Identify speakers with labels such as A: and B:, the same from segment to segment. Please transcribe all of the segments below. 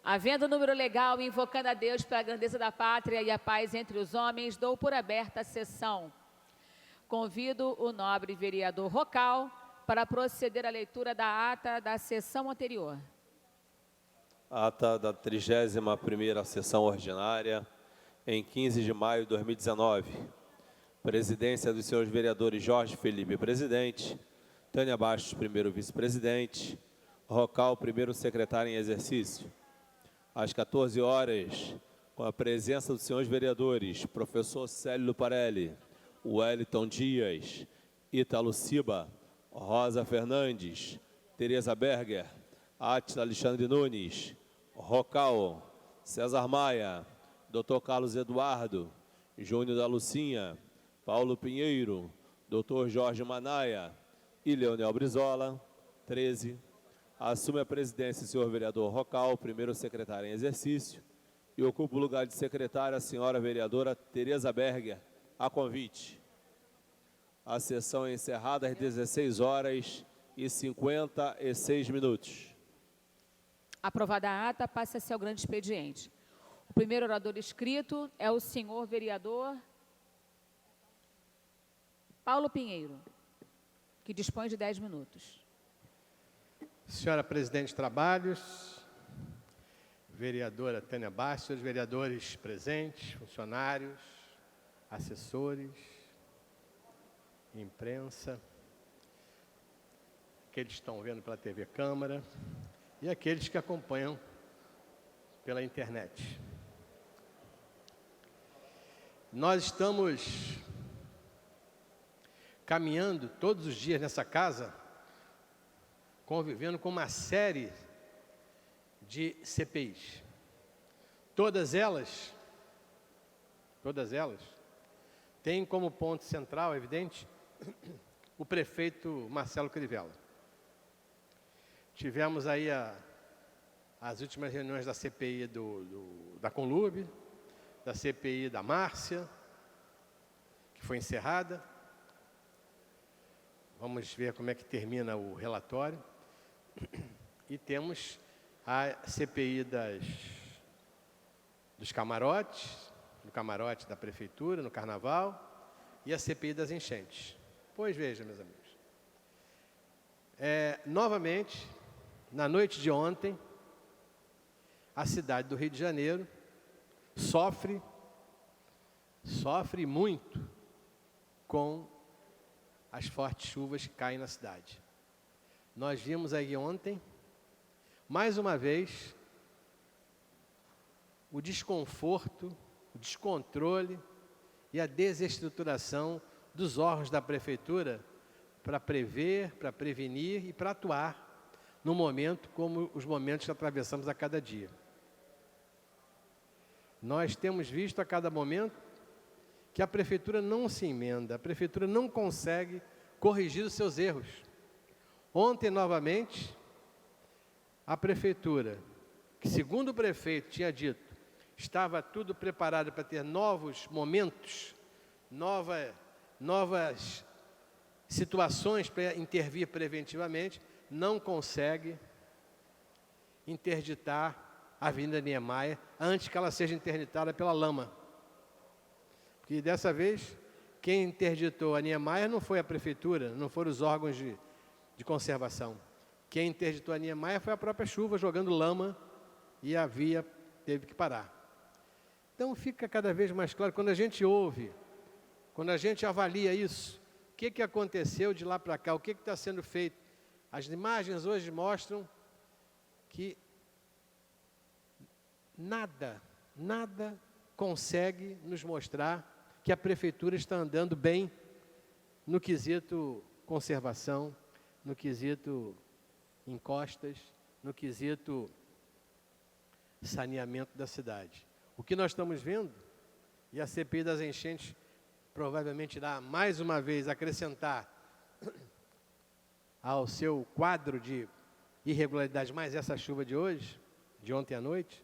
A: Havendo número legal e invocando a Deus pela grandeza da pátria e a paz entre os homens, dou por aberta a sessão. Convido o nobre vereador Rocal para proceder à leitura da ata da sessão anterior.
B: Ata da 31ª sessão ordinária, em 15 de maio de 2019. Presidência dos senhores vereadores Jorge Felipe, presidente, Tânia Bastos, primeiro vice-presidente, Rocal, primeiro secretário em exercício. Às 14 horas, com a presença dos senhores vereadores, professor Célio Luparelli, Wellington Dias, Ítalo Ciba, Rosa Fernandes, Tereza Berger, Átila Alexandre Nunes, Rocal, César Maia, Dr. Carlos Eduardo, Júnior da Lucinha, Paulo Pinheiro, Dr. Jorge Manaia e Leonel Brizola. 13. Assume a presidência o senhor vereador Rocal, primeiro secretário em exercício, e ocupa o lugar de secretária a senhora vereadora Tereza Berger, a convite. A sessão é encerrada às 16h56.
A: Aprovada a ata, passa-se ao grande expediente. O primeiro orador inscrito é o senhor vereador Paulo Pinheiro, que dispõe de 10 minutos.
C: Senhora Presidente de Trabalhos, vereadora Tânia Bastos, senhores vereadores presentes, funcionários, assessores, imprensa, aqueles que estão vendo pela TV Câmara e aqueles que acompanham pela internet. Nós estamos caminhando todos os dias nessa casa, convivendo com uma série de CPIs. Todas elas têm como ponto central, evidente, o prefeito Marcelo Crivella. Tivemos aí as últimas reuniões da CPI da Conlube, da CPI da Márcia, que foi encerrada. Vamos ver como é que termina o relatório. E temos a CPI dos camarotes, do camarote da prefeitura, no carnaval, e a CPI das enchentes. Pois veja, meus amigos. Novamente, na noite de ontem, a cidade do Rio de Janeiro sofre muito com as fortes chuvas que caem na cidade. Nós vimos aí ontem, mais uma vez, o desconforto, o descontrole e a desestruturação dos órgãos da prefeitura para prever, para prevenir e para atuar no momento como os momentos que atravessamos a cada dia. Nós temos visto a cada momento que a prefeitura não se emenda, a prefeitura não consegue corrigir os seus erros. Ontem, novamente, a prefeitura, que segundo o prefeito tinha dito, estava tudo preparado para ter novos momentos, novas situações para intervir preventivamente, não consegue interditar a Avenida Niemeyer antes que ela seja interditada pela lama. Porque dessa vez, quem interditou a Niemeyer não foi a prefeitura, não foram os órgãos de conservação. Quem interditou a Niemeyer foi a própria chuva jogando lama e a via teve que parar. Então fica cada vez mais claro, quando a gente ouve, quando a gente avalia isso, o que aconteceu de lá para cá, o que está sendo feito. As imagens hoje mostram que nada consegue nos mostrar que a prefeitura está andando bem no quesito conservação, no quesito encostas, no quesito saneamento da cidade. O que nós estamos vendo, e a CPI das enchentes provavelmente irá mais uma vez acrescentar ao seu quadro de irregularidades, mais essa chuva de hoje, de ontem à noite,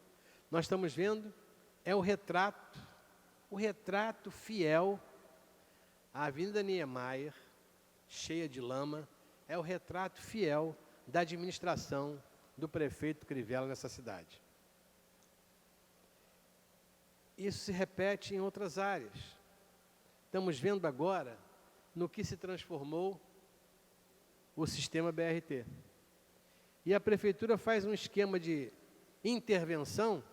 C: nós estamos vendo o retrato fiel, a Avenida Niemeyer, cheia de lama, é o retrato fiel da administração do prefeito Crivella nessa cidade. isso se repete em outras áreas. Estamos vendo agora no que se transformou o sistema BRT. E a prefeitura faz um esquema de intervenção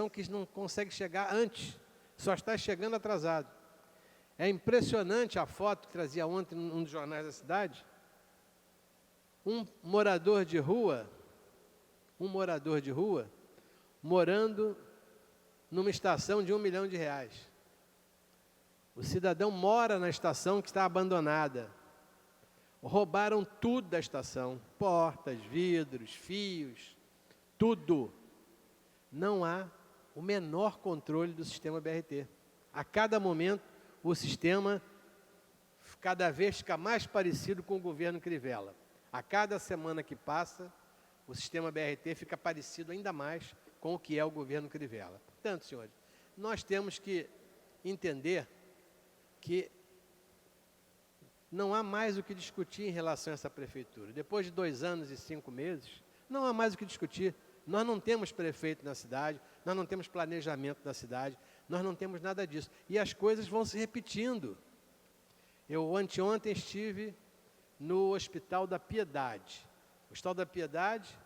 C: que não consegue chegar antes, só está chegando atrasado. É impressionante a foto que trazia ontem num dos jornais da cidade. Um morador de rua, morando numa estação de R$1 milhão. O cidadão mora na estação que está abandonada. Roubaram tudo da estação, portas, vidros, fios, tudo. Não há o menor controle do sistema BRT. A cada momento, o sistema cada vez fica mais parecido com o governo Crivella. A cada semana que passa, o sistema BRT fica parecido ainda mais com o que é o governo Crivella. Portanto, senhores, nós temos que entender que não há mais o que discutir em relação a essa prefeitura. Depois de 2 anos e 5 meses, não há mais o que discutir. Nós não temos prefeito na cidade, nós não temos planejamento da cidade, nós não temos nada disso. E as coisas vão se repetindo. Eu anteontem estive no Hospital da Piedade. O Hospital da Piedade,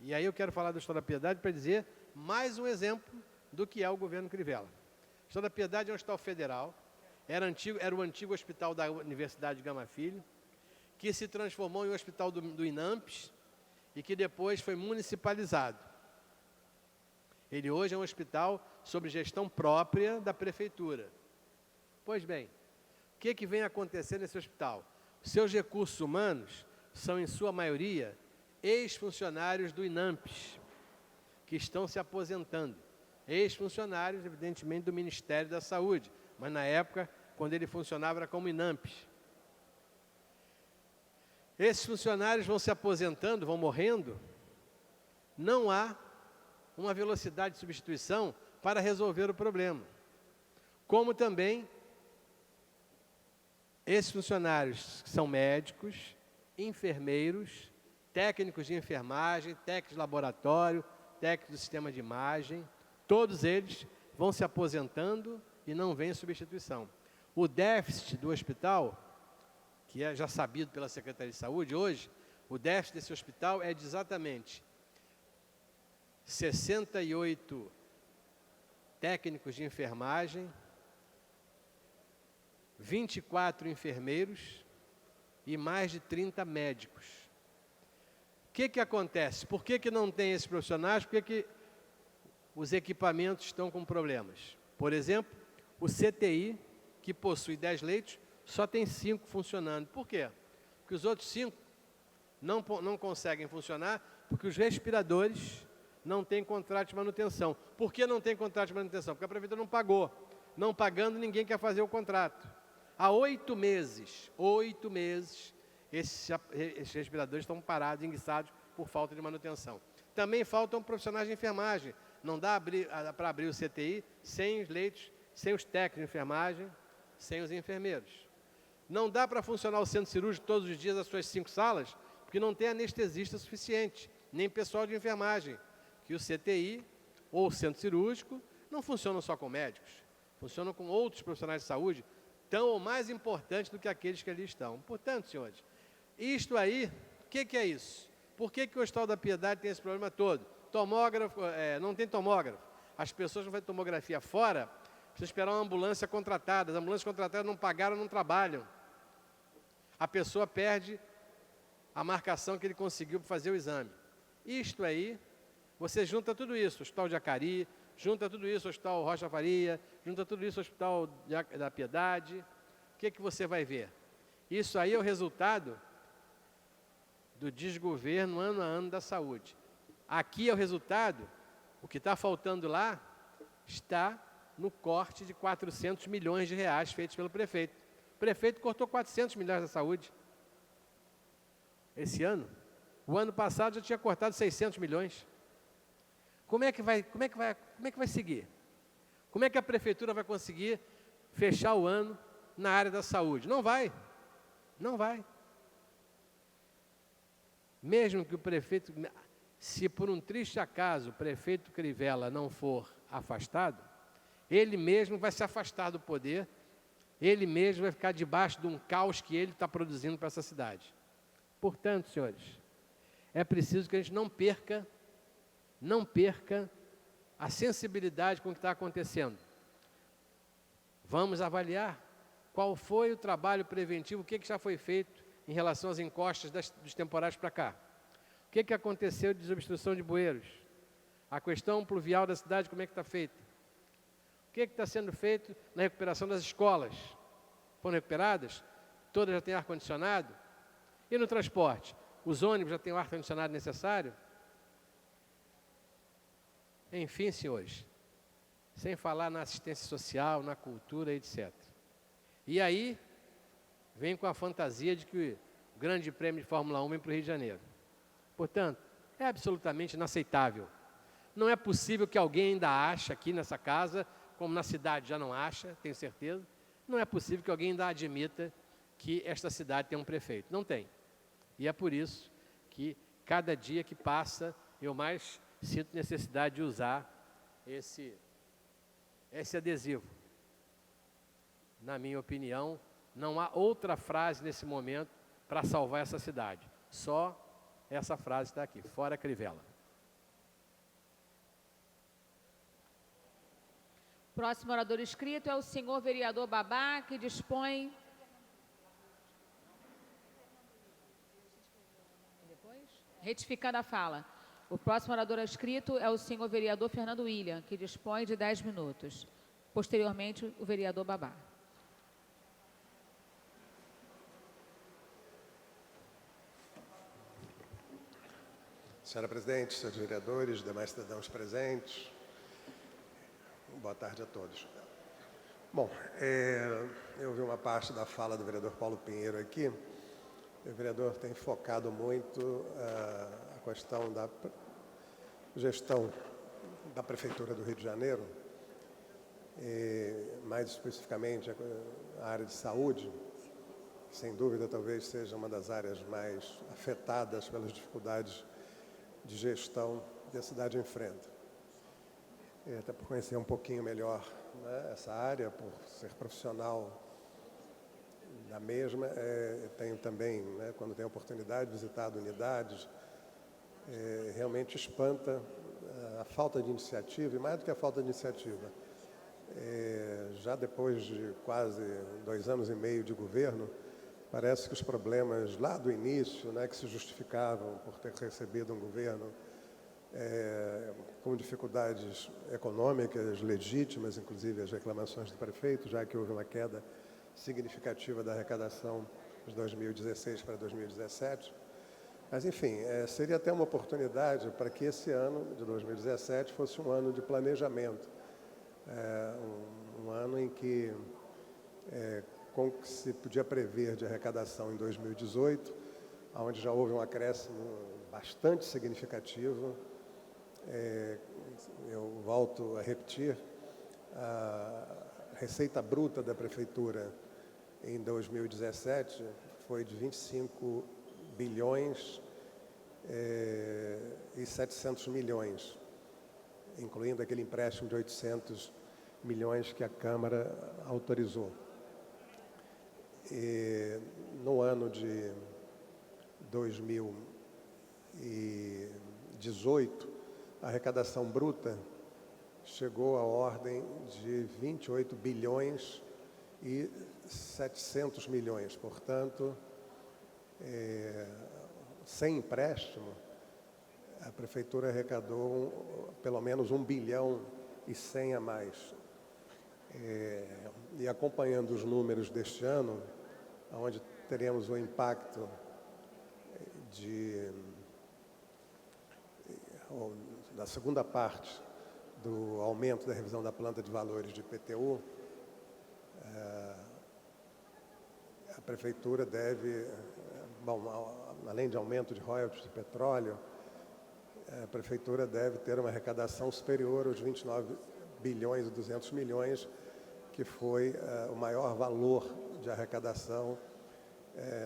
C: e aí eu quero falar do Hospital da Piedade para dizer mais um exemplo do que é o governo Crivella. O Hospital da Piedade é um hospital federal, era o antigo hospital da Universidade Gama Filho, que se transformou em um hospital do INAMPS e que depois foi municipalizado. Ele hoje é um hospital sob gestão própria da prefeitura. Pois bem, o que vem acontecer nesse hospital? Seus recursos humanos são, em sua maioria, ex-funcionários do INAMPS, que estão se aposentando. Ex-funcionários, evidentemente, do Ministério da Saúde, mas na época, quando ele funcionava, era como INAMPS. Esses funcionários vão se aposentando, vão morrendo, não há uma velocidade de substituição para resolver o problema. Como também, esses funcionários que são médicos, enfermeiros, técnicos de enfermagem, técnicos de laboratório, técnicos do sistema de imagem, todos eles vão se aposentando e não vem substituição. O déficit do hospital, que é já sabido pela Secretaria de Saúde hoje, o déficit desse hospital é de exatamente 68 técnicos de enfermagem, 24 enfermeiros e mais de 30 médicos. O que acontece? Por que não tem esses profissionais? Por que os equipamentos estão com problemas? Por exemplo, o CTI, que possui 10 leitos, só tem 5 funcionando. Por quê? Porque os outros 5 não conseguem funcionar porque os respiradores não têm contrato de manutenção. Por que não tem contrato de manutenção? Porque a prefeitura não pagou. Não pagando, ninguém quer fazer o contrato. Há 8 meses, esses respiradores estão parados, enguiçados por falta de manutenção. Também faltam profissionais de enfermagem. Não dá para abrir o CTI sem os leitos, sem os técnicos de enfermagem, sem os enfermeiros. Não dá para funcionar o centro cirúrgico todos os dias, as suas 5 salas, porque não tem anestesista suficiente, nem pessoal de enfermagem. Que o CTI ou o centro cirúrgico não funcionam só com médicos, funcionam com outros profissionais de saúde, tão ou mais importantes do que aqueles que ali estão. Portanto, senhores, isto aí, o que é isso? Por que o Hospital da Piedade tem esse problema todo? Tomógrafo, não tem tomógrafo. As pessoas vão fazer tomografia fora, precisam esperar uma ambulância contratada. As ambulâncias contratadas não pagaram, não trabalham. A pessoa perde a marcação que ele conseguiu para fazer o exame. Isto aí, você junta tudo isso, Hospital de Acari, junta tudo isso, Hospital Rocha Faria, junta tudo isso, Hospital da Piedade. O que você vai ver? Isso aí é o resultado do desgoverno ano a ano da saúde. Aqui é o resultado, o que está faltando lá está no corte de 400 milhões de reais feitos pelo prefeito. O prefeito cortou 400 milhões da saúde esse ano. O ano passado já tinha cortado 600 milhões. Como é que vai seguir? Como é que a prefeitura vai conseguir fechar o ano na área da saúde? Não vai. Não vai. Mesmo que o prefeito, se por um triste acaso o prefeito Crivella não for afastado, Ele mesmo vai se afastar do poder, ele mesmo vai ficar debaixo de um caos que ele está produzindo para essa cidade. Portanto, senhores, é preciso que a gente não perca a sensibilidade com o que está acontecendo. Vamos avaliar qual foi o trabalho preventivo, o que já foi feito em relação às encostas dos temporais para cá. O que aconteceu de desobstrução de bueiros? A questão pluvial da cidade, como é que está feita? O que está sendo feito na recuperação das escolas? Foram recuperadas? Todas já têm ar-condicionado? E no transporte? Os ônibus já têm o ar-condicionado necessário? Enfim, senhores, sem falar na assistência social, na cultura, etc. E aí, vem com a fantasia de que o Grande Prêmio de Fórmula 1 vem para o Rio de Janeiro. Portanto, é absolutamente inaceitável. Não é possível que alguém ainda ache aqui nessa casa, como na cidade já não acha, tenho certeza, não é possível que alguém ainda admita que esta cidade tem um prefeito. Não tem. E é por isso que cada dia que passa, eu mais sinto necessidade de usar esse adesivo. Na minha opinião, não há outra frase nesse momento para salvar essa cidade. Só essa frase está aqui, fora Crivella.
A: Próximo orador inscrito é o senhor vereador Babá, que dispõe... Retificando a fala. O próximo orador inscrito é o senhor vereador Fernando William, que dispõe de 10 minutos. Posteriormente, o vereador Babá.
D: Senhora Presidente, senhores vereadores, demais cidadãos presentes, boa tarde a todos. Bom, eu ouvi uma parte da fala do vereador Paulo Pinheiro aqui. O vereador tem focado muito a questão da gestão da Prefeitura do Rio de Janeiro, e mais especificamente a área de saúde, sem dúvida talvez seja uma das áreas mais afetadas pelas dificuldades de gestão que a cidade enfrenta. Até por conhecer um pouquinho melhor, né, essa área, por ser profissional da mesma, tenho também, né, quando tenho oportunidade, visitado unidades, realmente espanta a falta de iniciativa, e mais do que a falta de iniciativa. Já depois de quase 2 anos e meio de governo, parece que os problemas lá do início, né, que se justificavam por ter recebido um governo com dificuldades econômicas legítimas, inclusive as reclamações do prefeito, já que houve uma queda significativa da arrecadação de 2016 para 2017. Mas, enfim, seria até uma oportunidade para que esse ano de 2017 fosse um ano de planejamento, um ano em que, com o que se podia prever de arrecadação em 2018, onde já houve um acréscimo bastante significativo. Eu volto a repetir, a receita bruta da Prefeitura em 2017 foi de 25 bilhões e 700 milhões, incluindo aquele empréstimo de 800 milhões que a Câmara autorizou. E no ano de 2018, a arrecadação bruta chegou à ordem de 28 bilhões e 700 milhões. Portanto, sem empréstimo, a Prefeitura arrecadou pelo menos 1 bilhão e 100 a mais. E acompanhando os números deste ano, onde teremos o impacto da segunda parte do aumento da revisão da planta de valores de IPTU, a Prefeitura deve, além de aumento de royalties de petróleo, a Prefeitura deve ter uma arrecadação superior aos 29 bilhões e 200 milhões, que foi o maior valor de arrecadação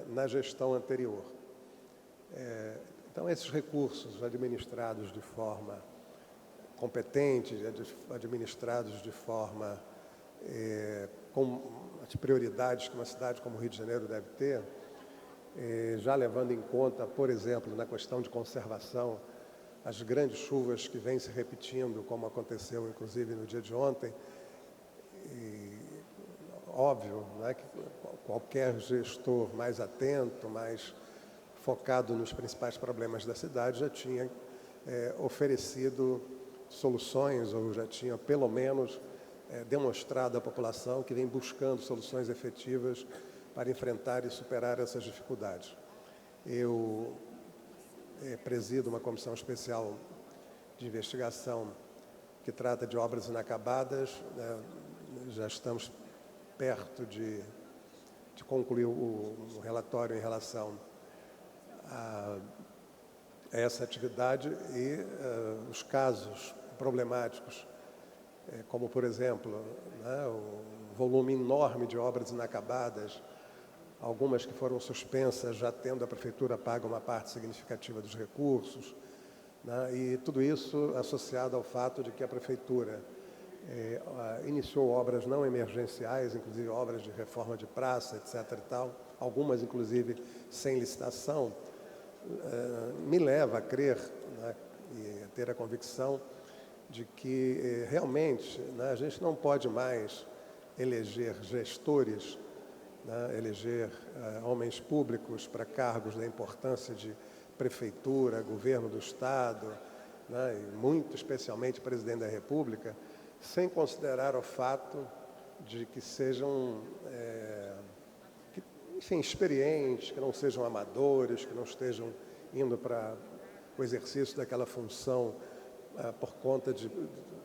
D: na gestão anterior. Então, esses recursos administrados de forma competentes, administrados de forma com as prioridades que uma cidade como o Rio de Janeiro deve ter, já levando em conta, por exemplo, na questão de conservação, as grandes chuvas que vêm se repetindo, como aconteceu inclusive no dia de ontem. E, óbvio, né, que qualquer gestor mais atento, mais focado nos principais problemas da cidade, já tinha oferecido soluções, ou já tinha pelo menos demonstrado à população que vem buscando soluções efetivas para enfrentar e superar essas dificuldades. Eu presido uma comissão especial de investigação que trata de obras inacabadas. Já estamos perto de concluir o relatório em relação a essa atividade e os casos problemáticos, como, por exemplo, né, o volume enorme de obras inacabadas, algumas que foram suspensas, já tendo a Prefeitura paga uma parte significativa dos recursos, né, e tudo isso associado ao fato de que a Prefeitura iniciou obras não emergenciais, inclusive obras de reforma de praça, etc. e tal, algumas, inclusive, sem licitação, me leva a crer, né, e a ter a convicção de que realmente, né, a gente não pode mais eleger gestores, né, eleger homens públicos para cargos da importância de prefeitura, governo do Estado, né, e muito especialmente presidente da República, sem considerar o fato de que sejam, enfim, experientes, que não sejam amadores, que não estejam indo para o exercício daquela função por conta de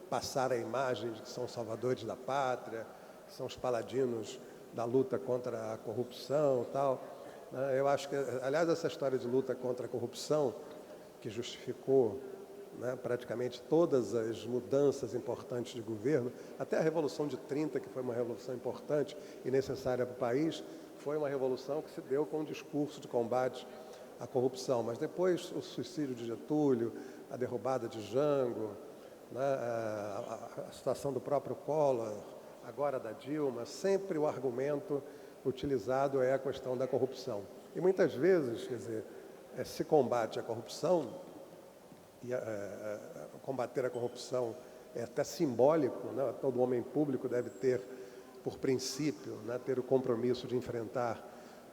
D: passar a imagem de que são salvadores da pátria, que são os paladinos da luta contra a corrupção e tal. Eu acho que, aliás, essa história de luta contra a corrupção, que justificou, né, praticamente todas as mudanças importantes de governo, até a Revolução de 30, que foi uma revolução importante e necessária para o país, foi uma revolução que se deu com um discurso de combate à corrupção. Mas depois o suicídio de Getúlio, a derrubada de Jango, né, a situação do próprio Collor, agora da Dilma, sempre o argumento utilizado é a questão da corrupção. E muitas vezes, quer dizer, se combate a corrupção, e combater a corrupção é até simbólico, né? Todo homem público deve ter, por princípio, né, ter o compromisso de enfrentar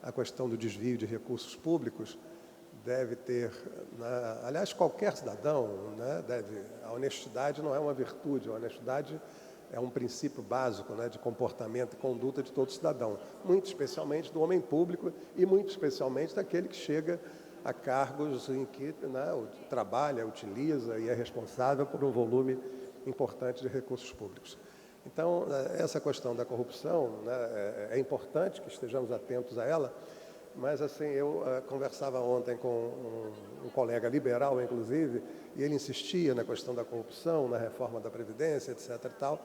D: a questão do desvio de recursos públicos, deve ter, né, aliás, qualquer cidadão, né, a honestidade não é uma virtude, a honestidade é um princípio básico, né, de comportamento e conduta de todo cidadão, muito especialmente do homem público e muito especialmente daquele que chega a cargos em que, né, trabalha, utiliza e é responsável por um volume importante de recursos públicos. Então, essa questão da corrupção, né, é importante que estejamos atentos a ela, mas assim, eu conversava ontem com um colega liberal, inclusive, e ele insistia na questão da corrupção, na reforma da Previdência, etc. e tal.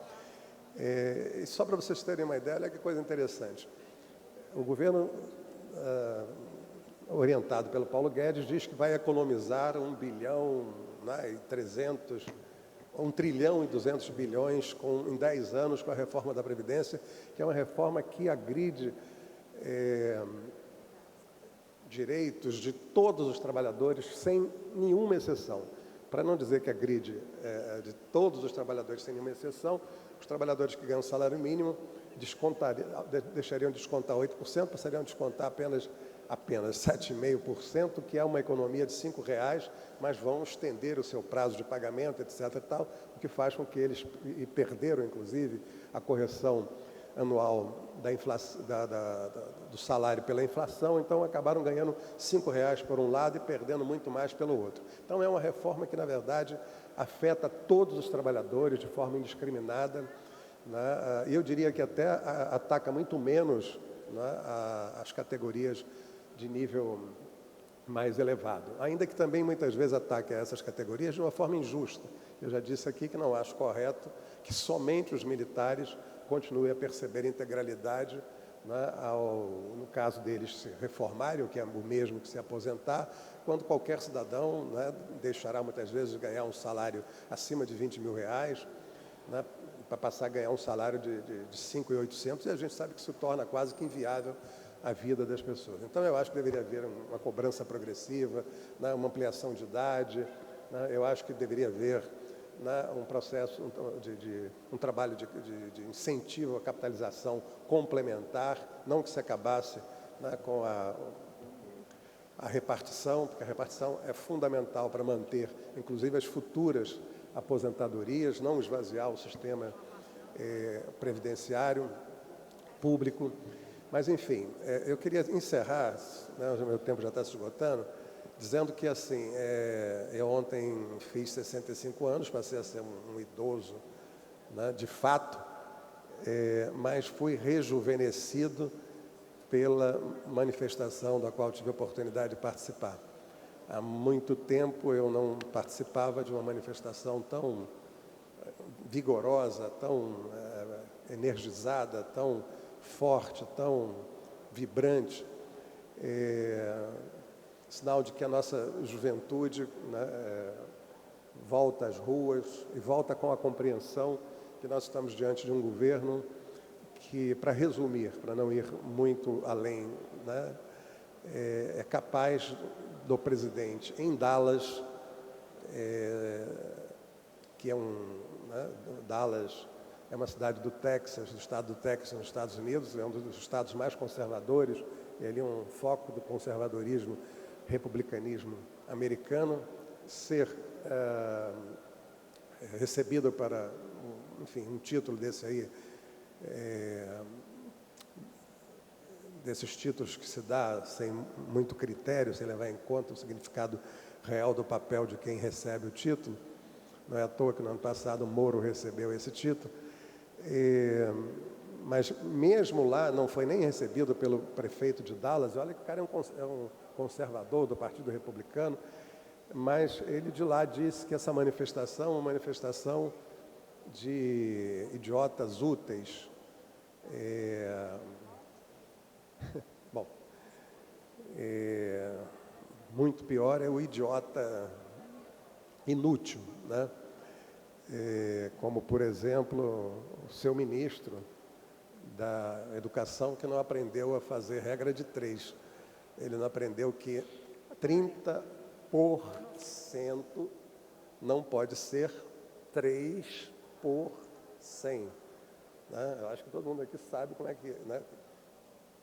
D: E só para vocês terem uma ideia, olha que coisa interessante. O governo, orientado pelo Paulo Guedes, diz que vai economizar 1 bilhão, né, e 300, 1 trilhão e 200 bilhões em 10 anos com a reforma da Previdência, que é uma reforma que agride direitos de todos os trabalhadores, sem nenhuma exceção. Para não dizer que agride de todos os trabalhadores, sem nenhuma exceção, os trabalhadores que ganham salário mínimo deixariam de descontar 8%, passariam a descontar apenas 7,5%, que é uma economia de R$ 5,00, mas vão estender o seu prazo de pagamento, etc. e tal, o que faz com que eles perderam, inclusive, a correção anual da inflação, do salário pela inflação, então acabaram ganhando R$ 5,00 por um lado e perdendo muito mais pelo outro. Então é uma reforma que, na verdade, afeta todos os trabalhadores de forma indiscriminada, né? E eu diria que até ataca muito menos, né, as categorias de nível mais elevado, ainda que também muitas vezes ataque a essas categorias de uma forma injusta. Eu já disse aqui que não acho correto que somente os militares continuem a perceber integralidade, né, no caso deles se reformarem, o que é o mesmo que se aposentar, quando qualquer cidadão, né, deixará muitas vezes de ganhar um salário acima de 20 mil reais, né, para passar a ganhar um salário de 5.800, e a gente sabe que isso torna quase que inviável a vida das pessoas. Então, eu acho que deveria haver uma cobrança progressiva, né, uma ampliação de idade, né, eu acho que deveria haver, né, um processo, um trabalho de incentivo à capitalização complementar, não que se acabasse, né, com a repartição, porque a repartição é fundamental para manter, inclusive, as futuras aposentadorias, não esvaziar o sistema previdenciário público. Mas, enfim, eu queria encerrar, né, o meu tempo já está se esgotando, dizendo que, assim, eu ontem fiz 65 anos, passei a ser um idoso, né, de fato, mas fui rejuvenescido pela manifestação da qual tive a oportunidade de participar. Há muito tempo eu não participava de uma manifestação tão vigorosa, tão energizada, tão forte, tão vibrante, sinal de que a nossa juventude, né, volta às ruas e volta com a compreensão que nós estamos diante de um governo que, para resumir, para não ir muito além, né, é capaz do presidente em Dallas, que é Dallas é uma cidade do Texas, do estado do Texas, nos Estados Unidos, é um dos estados mais conservadores, e ali um foco do conservadorismo, republicanismo americano, ser recebido para, enfim, um título desse aí, desses títulos que se dá sem muito critério, sem levar em conta o significado real do papel de quem recebe o título. Não é à toa que no ano passado o Moro recebeu esse título. Mas mesmo lá não foi nem recebido pelo prefeito de Dallas. Olha que o cara é um conservador do Partido Republicano, mas ele de lá disse que essa manifestação é uma manifestação de idiotas úteis. Bom, muito pior é o idiota inútil, né? Como, por exemplo, o seu ministro da Educação, que não aprendeu a fazer regra de 3. Ele não aprendeu que 30% não pode ser 3 por 100. Né? Eu acho que todo mundo aqui sabe como é que... Né?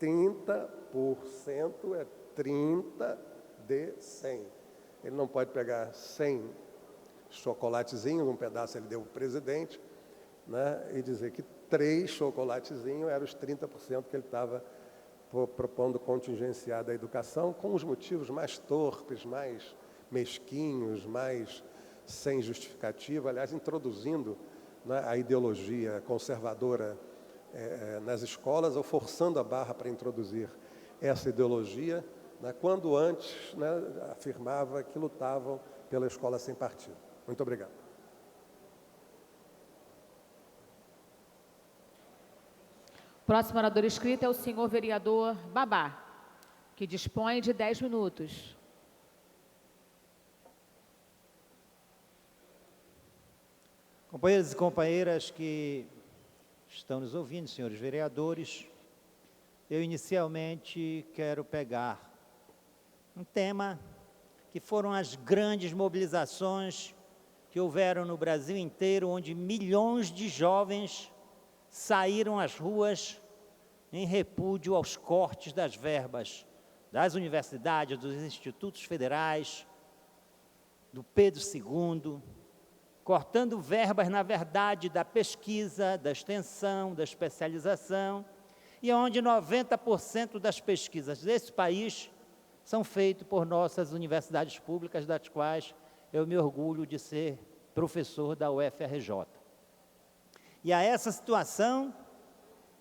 D: 30% é 30 de 100. Ele não pode pegar 100 chocolatezinhos, um pedaço ele deu para o presidente, né, e dizer que 3 chocolatezinhos eram os 30% que ele estava propondo contingenciar da educação, com os motivos mais torpes, mais mesquinhos, mais sem justificativa, aliás, introduzindo, né, a ideologia conservadora nas escolas, ou forçando a barra para introduzir essa ideologia, né, quando antes, né, afirmava que lutavam pela escola sem partido. Muito obrigado.
A: Próximo orador inscrito é o senhor vereador Babá, que dispõe de 10 minutos.
E: Companheiros e companheiras que estão nos ouvindo, senhores vereadores, eu inicialmente quero pegar um tema que foram as grandes mobilizações que houveram no Brasil inteiro, onde milhões de jovens saíram às ruas em repúdio aos cortes das verbas das universidades, dos institutos federais, do Pedro II, cortando verbas, na verdade, da pesquisa, da extensão, da especialização, e onde 90% das pesquisas desse país são feitas por nossas universidades públicas, das quais eu me orgulho de ser professor da UFRJ. E a essa situação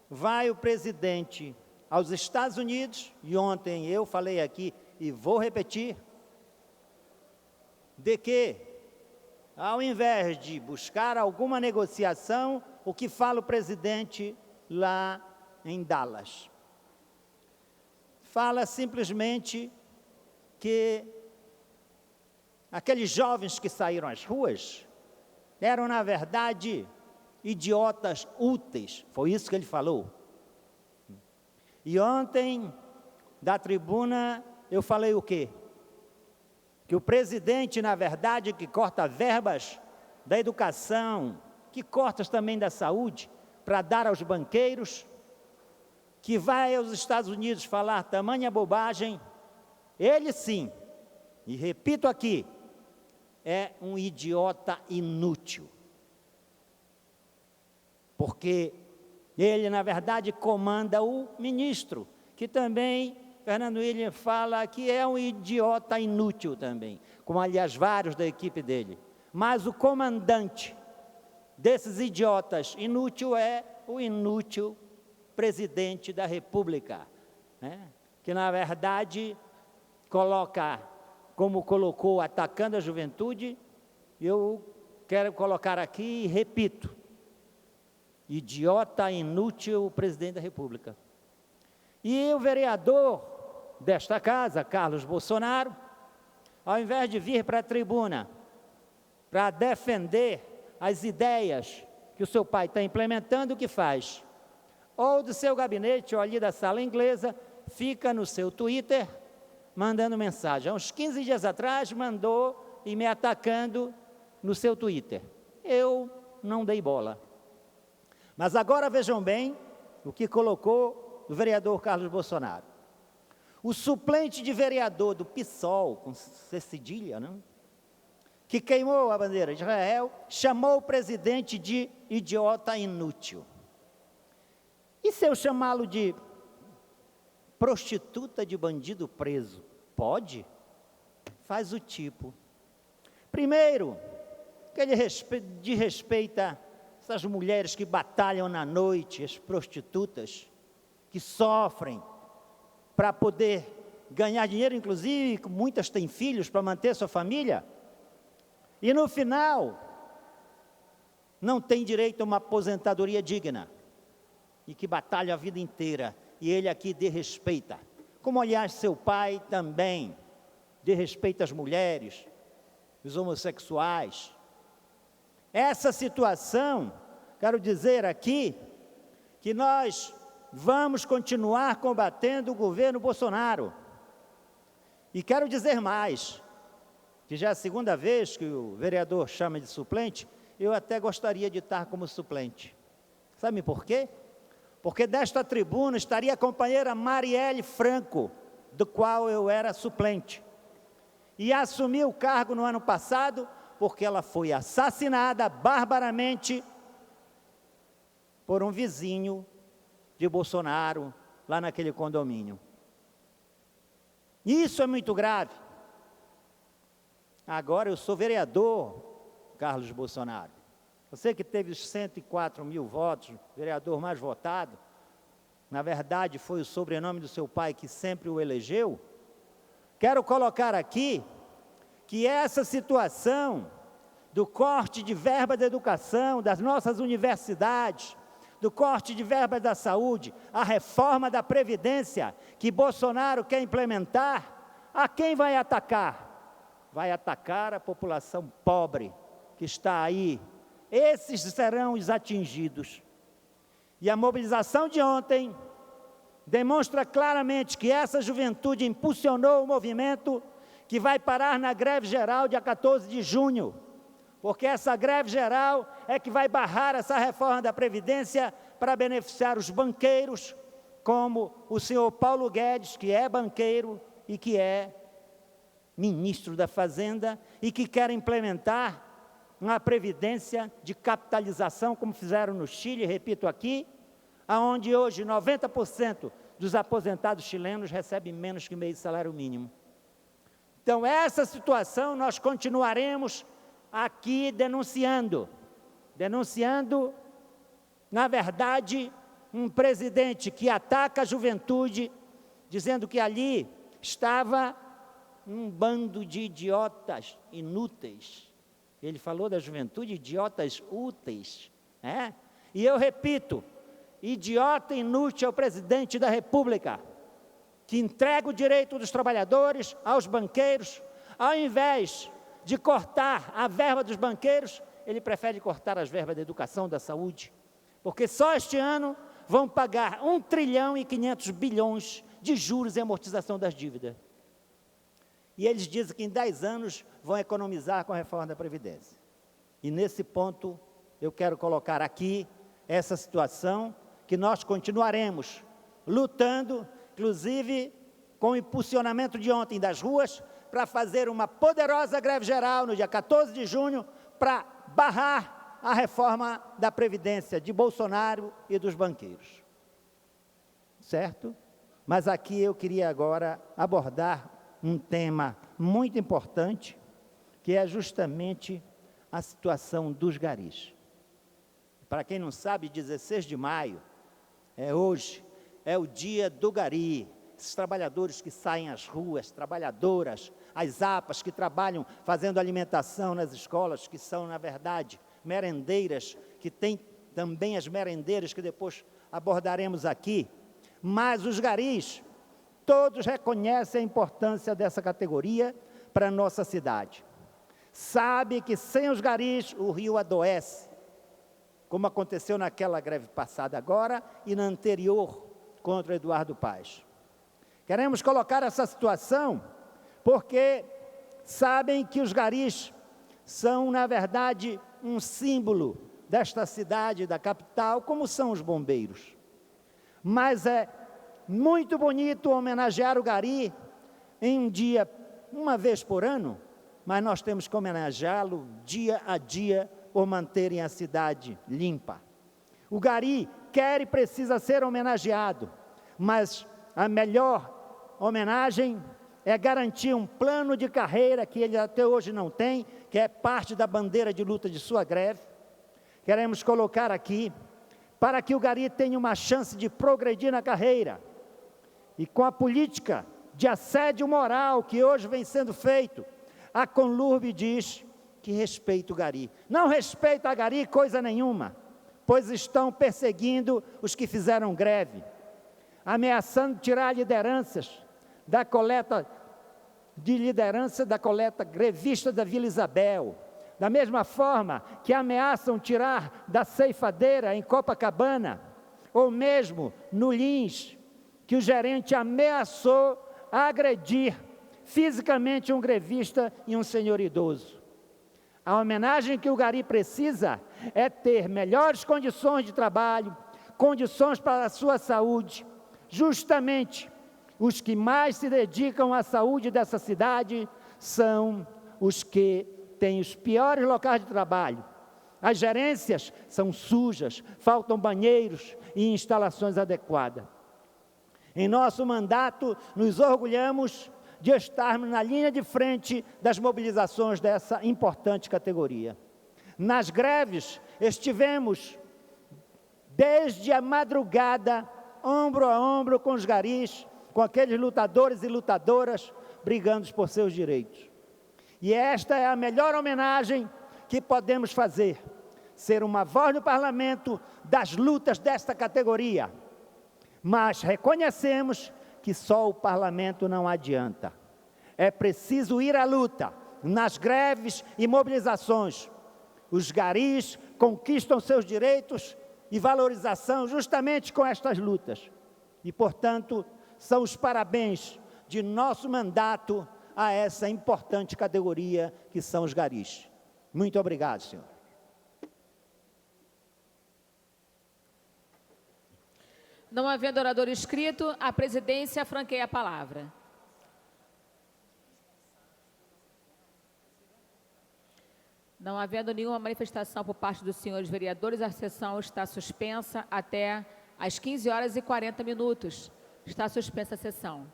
E: vai o presidente aos Estados Unidos, e ontem eu falei aqui e vou repetir, de que, ao invés de buscar alguma negociação, o que fala o presidente lá em Dallas? fala simplesmente que aqueles jovens que saíram às ruas eram, na verdade, idiotas úteis. Foi isso que ele falou. E ontem, da tribuna, eu falei o quê? Que o presidente, na verdade, que corta verbas da educação, que corta também da saúde, para dar aos banqueiros, que vai aos Estados Unidos falar tamanha bobagem, ele sim, e repito aqui, é um idiota inútil. Porque ele, na verdade, comanda o ministro, que também, Fernando William fala que é um idiota inútil também, como aliás vários da equipe dele. Mas o comandante desses idiotas inútil é o inútil presidente da República, né? Que na verdade coloca, como colocou, atacando a juventude, eu quero colocar aqui e repito, idiota inútil presidente da República. E o vereador desta casa, Carlos Bolsonaro, ao invés de vir para a tribuna para defender as ideias que o seu pai está implementando, o que faz? Ou do seu gabinete, ou ali da sala inglesa, fica no seu Twitter, mandando mensagem. Há uns 15 dias atrás, mandou e me atacando no seu Twitter. Eu não dei bola. Mas agora vejam bem o que colocou o vereador Carlos Bolsonaro. O suplente de vereador do PSOL, com C cedilha, não? Que queimou a bandeira de Israel, chamou o presidente de idiota inútil. E se eu chamá-lo de prostituta de bandido preso? Pode? Faz o tipo. Primeiro, que ele desrespeita essas mulheres que batalham na noite, as prostitutas, que sofrem para poder ganhar dinheiro, inclusive muitas têm filhos para manter sua família, e no final não tem direito a uma aposentadoria digna, e que batalha a vida inteira, e ele aqui desrespeita, como aliás seu pai também desrespeita as mulheres, os homossexuais. Essa situação, quero dizer aqui, que nós vamos continuar combatendo o governo Bolsonaro. E quero dizer mais, que já é a segunda vez que o vereador chama de suplente, eu até gostaria de estar como suplente. Sabe por quê? Porque desta tribuna estaria a companheira Marielle Franco, do qual eu era suplente. E assumi o cargo no ano passado, porque ela foi assassinada barbaramente por um vizinho de Bolsonaro, lá naquele condomínio. Isso é muito grave. Agora eu sou vereador, Carlos Bolsonaro. Você que teve os 104 mil votos, vereador mais votado, na verdade foi o sobrenome do seu pai que sempre o elegeu. Quero colocar aqui que essa situação do corte de verba da educação, das nossas universidades, do corte de verba da saúde, a reforma da Previdência que Bolsonaro quer implementar, a quem vai atacar? Vai atacar a população pobre que está aí. Esses serão os atingidos. E a mobilização de ontem demonstra claramente que essa juventude impulsionou o movimento que vai parar na greve geral dia 14 de junho, porque essa greve geral é que vai barrar essa reforma da Previdência para beneficiar os banqueiros, como o senhor Paulo Guedes, que é banqueiro e que é ministro da Fazenda, e que quer implementar uma previdência de capitalização, como fizeram no Chile, repito aqui, aonde hoje 90% dos aposentados chilenos recebem menos que meio salário mínimo. Então, essa situação nós continuaremos aqui denunciando, na verdade, um presidente que ataca a juventude, dizendo que ali estava um bando de idiotas inúteis. Ele falou da juventude, idiotas úteis, né? E eu repito, idiota inútil é o presidente da República. que entrega o direito dos trabalhadores aos banqueiros, ao invés de cortar a verba dos banqueiros, ele prefere cortar as verbas da educação, da saúde, porque só este ano vão pagar 1 trilhão e 500 bilhões de juros e amortização das dívidas. E eles dizem que em 10 anos vão economizar com a reforma da Previdência. E nesse ponto, eu quero colocar aqui essa situação, que nós continuaremos lutando, inclusive com o impulsionamento de ontem das ruas, para fazer uma poderosa greve geral no dia 14 de junho, para barrar a reforma da Previdência de Bolsonaro e dos banqueiros. Certo? Mas aqui eu queria agora abordar um tema muito importante, que é justamente a situação dos garis. Para quem não sabe, 16 de maio, hoje, é o dia do gari. Esses trabalhadores que saem às ruas, trabalhadoras, as APAs que trabalham fazendo alimentação nas escolas, que são, na verdade, merendeiras, que tem também as merendeiras, que depois abordaremos aqui. Mas os garis, todos reconhecem a importância dessa categoria para a nossa cidade. Sabe que sem os garis o rio adoece, como aconteceu naquela greve passada agora e na anterior contra o Eduardo Paes. Queremos colocar essa situação porque sabem que os garis são, na verdade, um símbolo desta cidade, da capital, como são os bombeiros. Mas é muito bonito homenagear o gari em um dia, uma vez por ano, mas nós temos que homenageá-lo dia a dia por manterem a cidade limpa. O gari quer e precisa ser homenageado, mas a melhor homenagem é garantir um plano de carreira que ele até hoje não tem, que é parte da bandeira de luta de sua greve. Queremos colocar aqui, para que o gari tenha uma chance de progredir na carreira, e com a política de assédio moral que hoje vem sendo feito, a Conlurb diz que respeita o gari. Não respeita a gari coisa nenhuma, pois estão perseguindo os que fizeram greve, ameaçando tirar lideranças da coleta grevista da Vila Isabel, da mesma forma que ameaçam tirar da ceifadeira em Copacabana, ou mesmo no Lins, que o gerente ameaçou agredir fisicamente um grevista e um senhor idoso. A homenagem que o gari precisa é ter melhores condições de trabalho, condições para a sua saúde. Justamente os que mais se dedicam à saúde dessa cidade são os que têm os piores locais de trabalho. As gerências são sujas, faltam banheiros e instalações adequadas. Em nosso mandato, nos orgulhamos de estarmos na linha de frente das mobilizações dessa importante categoria. Nas greves, estivemos desde a madrugada, ombro a ombro com os garis, com aqueles lutadores e lutadoras, brigando por seus direitos. E esta é a melhor homenagem que podemos fazer, ser uma voz no parlamento das lutas desta categoria. Mas reconhecemos que só o parlamento não adianta. É preciso ir à luta, nas greves e mobilizações. Os garis conquistam seus direitos e valorização justamente com estas lutas. E, portanto, são os parabéns de nosso mandato a essa importante categoria que são os garis. Muito obrigado, senhor.
A: Não havendo orador inscrito, a presidência franqueia a palavra. Não havendo nenhuma manifestação por parte dos senhores vereadores, a sessão está suspensa até às 15h40. Está suspensa a sessão.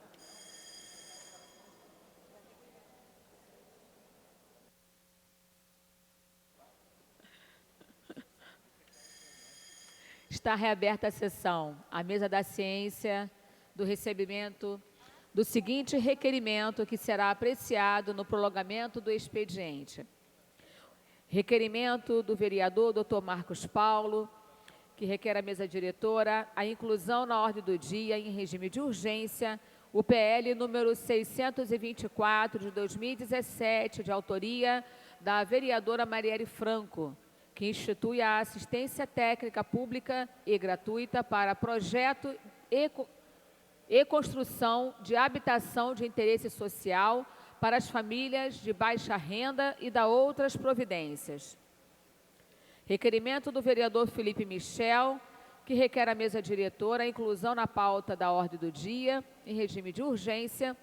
A: Está reaberta a sessão. A mesa da ciência do recebimento do seguinte requerimento, que será apreciado no prolongamento do expediente. Requerimento do vereador Dr. Marcos Paulo, que requer à mesa diretora a inclusão na ordem do dia, em regime de urgência, o PL número 624 de 2017, de autoria da vereadora Marielle Franco, que institui a assistência técnica pública e gratuita para projeto e construção de habitação de interesse social para as famílias de baixa renda e da outras providências. Requerimento do vereador Felipe Michel, que requer à mesa diretora a inclusão na pauta da ordem do dia, em regime de urgência,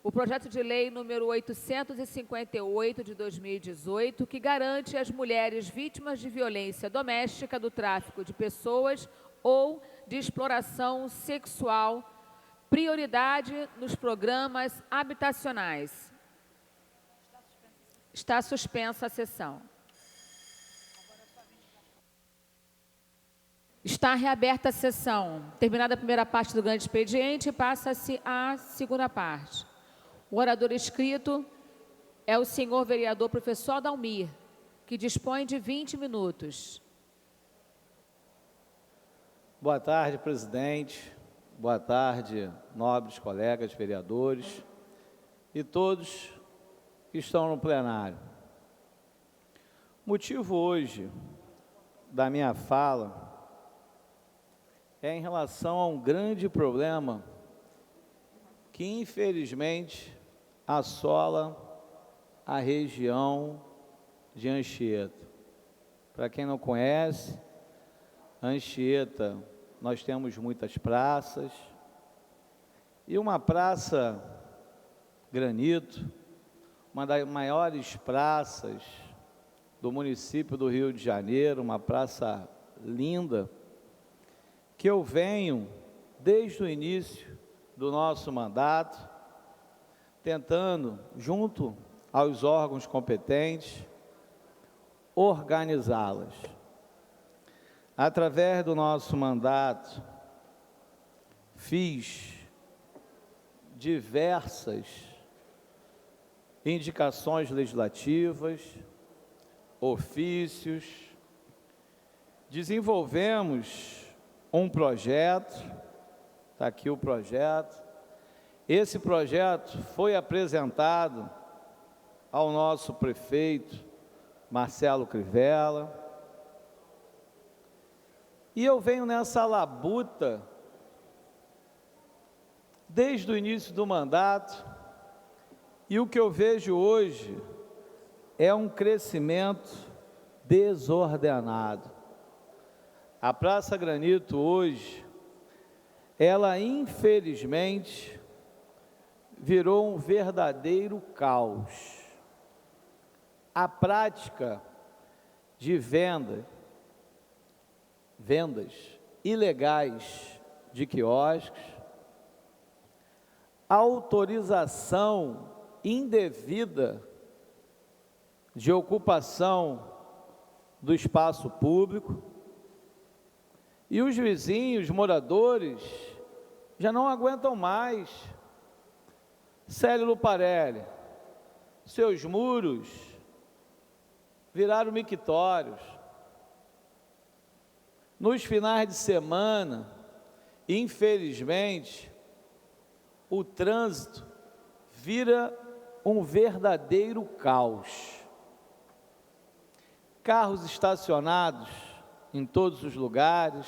A: o projeto de lei número 858 de 2018, que garante às mulheres vítimas de violência doméstica, do tráfico de pessoas ou de exploração sexual prioridade nos programas habitacionais. Está suspensa a sessão. Está reaberta a sessão. Terminada a primeira parte do grande expediente, passa-se à segunda parte. O orador inscrito é o senhor vereador professor Adalmir, que dispõe de 20 minutos.
F: Boa tarde, presidente. Boa tarde, nobres colegas vereadores e todos que estão no plenário. O motivo hoje da minha fala é em relação a um grande problema que, infelizmente, assola a região de Anchieta. Para quem não conhece, Anchieta, nós temos muitas praças, e uma praça Granito, uma das maiores praças do município do Rio de Janeiro, uma praça linda, que eu venho, desde o início do nosso mandato, tentando, junto aos órgãos competentes, organizá-las. Através do nosso mandato, fiz diversas indicações legislativas, ofícios, desenvolvemos um projeto, está aqui o projeto. Esse projeto foi apresentado ao nosso prefeito, Marcelo Crivella, e eu venho nessa labuta desde o início do mandato, e o que eu vejo hoje é um crescimento desordenado. A Praça Granito hoje, ela infelizmente virou um verdadeiro caos. A prática de vendas ilegais de quiosques, autorização indevida de ocupação do espaço público, e os vizinhos, moradores, já não aguentam mais. Célio Luparelli, seus muros viraram mictórios. Nos finais de semana, infelizmente, o trânsito vira um verdadeiro caos. Carros estacionados em todos os lugares,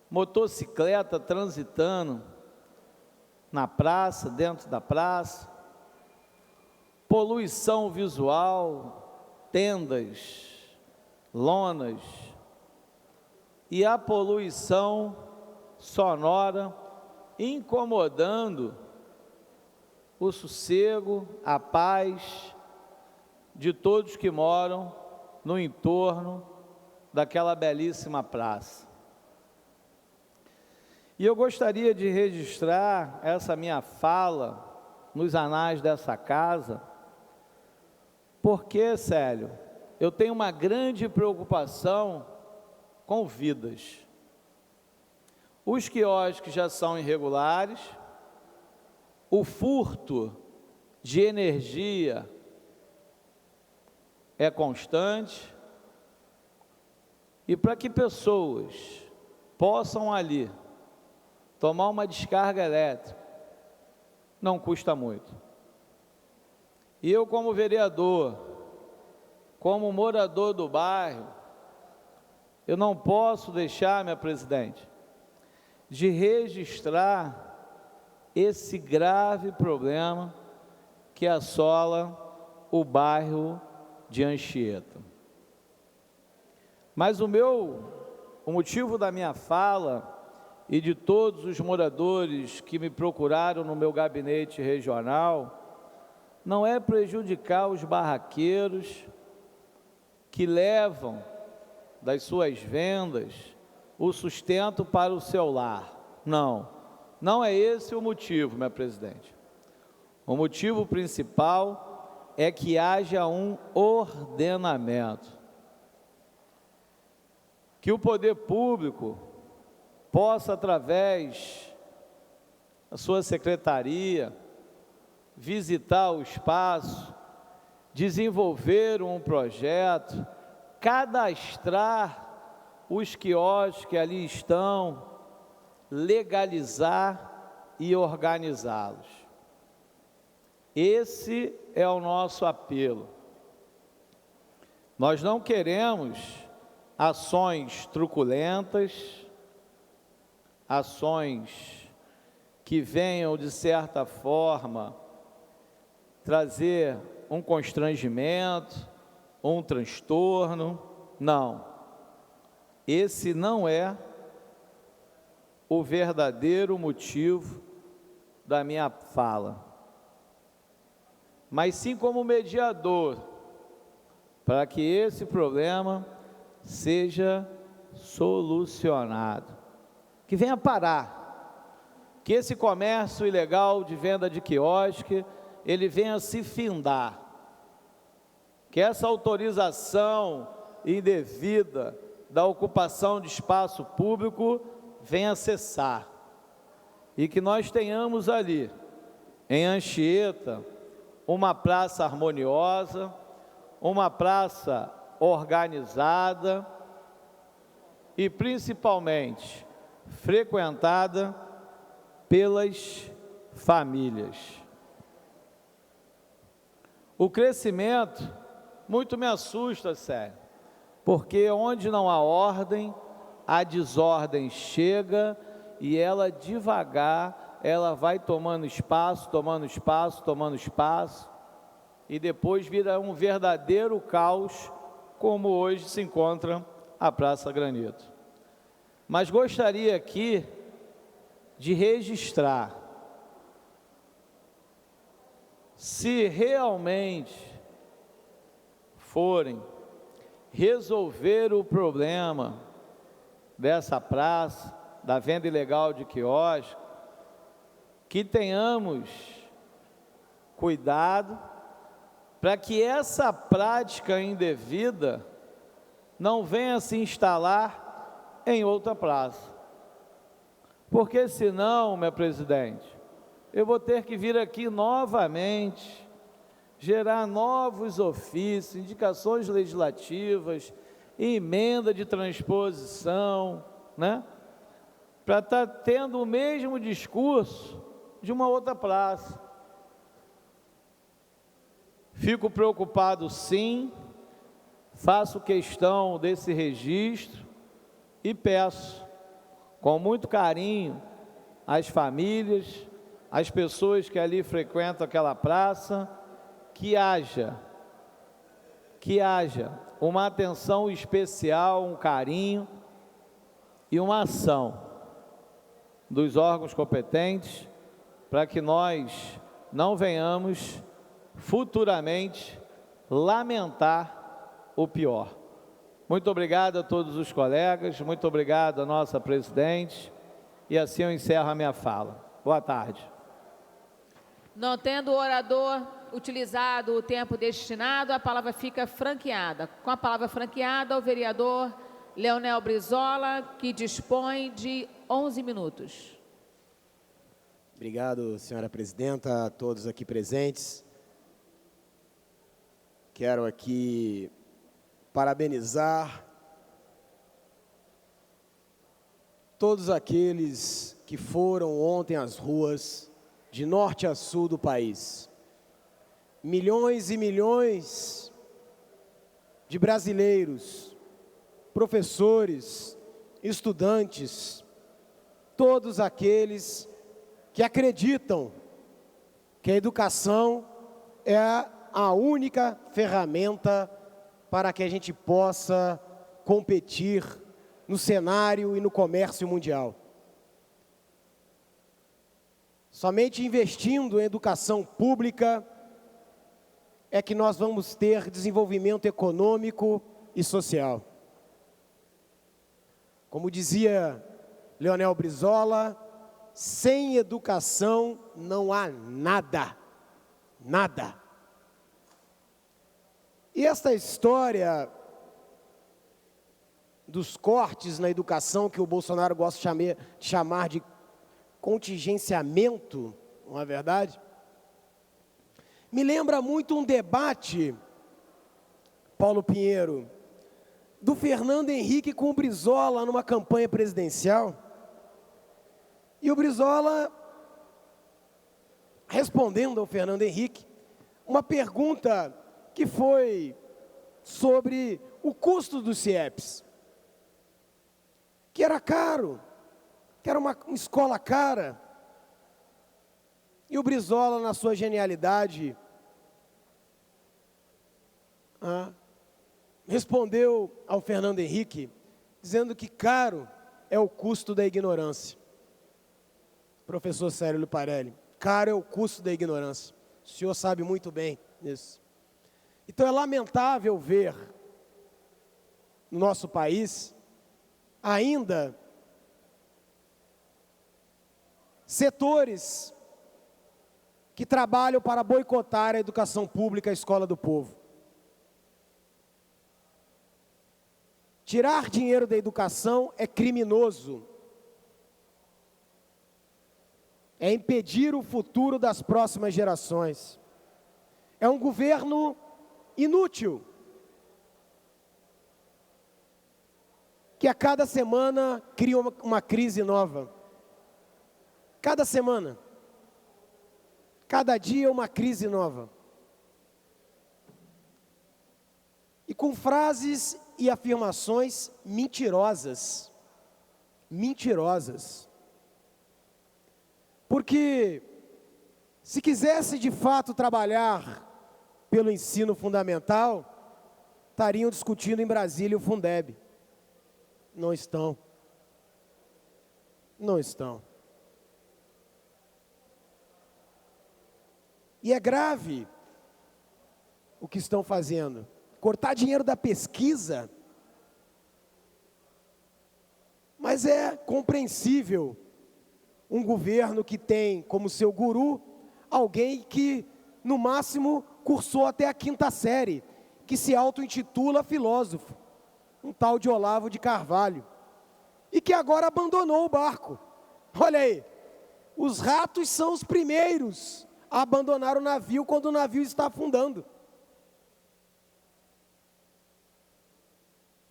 F: motocicleta transitando na praça, dentro da praça, poluição visual, tendas, lonas, e a poluição sonora incomodando o sossego, a paz de todos que moram no entorno daquela belíssima praça. E eu gostaria de registrar essa minha fala nos anais dessa casa, porque, Célio, eu tenho uma grande preocupação com vidas. Os quiosques já são irregulares, o furto de energia é constante, e para que pessoas possam ali tomar uma descarga elétrica não custa muito. E eu, como vereador, como morador do bairro, eu não posso deixar, minha presidente, de registrar esse grave problema que assola o bairro de Anchieta. Mas o motivo da minha fala e de todos os moradores que me procuraram no meu gabinete regional não é prejudicar os barraqueiros que levam das suas vendas o sustento para o seu lar. Não, não é esse o motivo, minha presidente. O motivo principal é que haja um ordenamento, que o poder público possa, através da sua secretaria, visitar o espaço, desenvolver um projeto, cadastrar os quiosques que ali estão, legalizar e organizá-los. Esse é o nosso apelo. Nós não queremos ações truculentas, ações que venham, de certa forma, trazer um constrangimento, um transtorno. Não. Esse não é o verdadeiro motivo da minha fala. Mas sim como mediador, para que esse problema seja solucionado. Que venha parar, que esse comércio ilegal de venda de quiosque, ele venha se findar, que essa autorização indevida da ocupação de espaço público venha cessar, e que nós tenhamos ali, em Anchieta, uma praça harmoniosa, uma praça organizada e, principalmente, frequentada pelas famílias. O crescimento muito me assusta, sério, porque onde não há ordem, a desordem chega e ela devagar, ela vai tomando espaço, e depois vira um verdadeiro caos, como hoje se encontra a Praça Granito. Mas gostaria aqui de registrar, se realmente forem resolver o problema dessa praça, da venda ilegal de quiosque, que tenhamos cuidado para que essa prática indevida não venha se instalar em outra praça. Porque senão, minha presidente, eu vou ter que vir aqui novamente, gerar novos ofícios, indicações legislativas, emenda de transposição, né? Para estar tendo o mesmo discurso de uma outra praça. Fico preocupado, sim, faço questão desse registro e peço, com muito carinho, às famílias, às pessoas que ali frequentam aquela praça, que haja uma atenção especial, um carinho e uma ação dos órgãos competentes, para que nós não venhamos futuramente lamentar o pior. Muito obrigado a todos os colegas, muito obrigado à nossa presidente, e assim eu encerro a minha fala. Boa tarde.
A: Não tendo o orador utilizado o tempo destinado, a palavra fica franqueada. Com a palavra franqueada, o vereador Leonel Brizola, que dispõe de 11 minutos.
G: Obrigado, senhora presidenta, a todos aqui presentes. Quero aqui parabenizar todos aqueles que foram ontem às ruas de norte a sul do país. Milhões e milhões de brasileiros, professores, estudantes, todos aqueles que acreditam que a educação é a única ferramenta para que a gente possa competir no cenário e no comércio mundial. Somente investindo em educação pública é que nós vamos ter desenvolvimento econômico e social. Como dizia Leonel Brizola, sem educação não há nada, nada. E esta história dos cortes na educação, que o Bolsonaro gosta de chamar de contingenciamento, não é verdade? Me lembra muito um debate, Paulo Pinheiro, do Fernando Henrique com o Brizola numa campanha presidencial. E o Brizola, respondendo ao Fernando Henrique, uma pergunta que foi sobre o custo dos CIEPs, que era caro, que era uma escola cara. E o Brizola, na sua genialidade, respondeu ao Fernando Henrique, dizendo que caro é o custo da ignorância. Professor Célio Luparelli, caro é o custo da ignorância. O senhor sabe muito bem disso. Então é lamentável ver no nosso país ainda setores que trabalham para boicotar a educação pública, a escola do povo. Tirar dinheiro da educação é criminoso. É impedir o futuro das próximas gerações. É um governo inútil, que a cada semana cria uma crise nova. Cada semana. Cada dia uma crise nova. E com frases e afirmações mentirosas. Mentirosas. Porque se quisesse de fato trabalhar pelo ensino fundamental, estariam discutindo em Brasília o Fundeb. Não estão. Não estão. E é grave o que estão fazendo. Cortar dinheiro da pesquisa. Mas é compreensível um governo que tem como seu guru alguém que, no máximo, cursou até a 5ª série, que se auto-intitula filósofo, um tal de Olavo de Carvalho, e que agora abandonou o barco. Olha aí, os ratos são os primeiros a abandonar o navio quando o navio está afundando.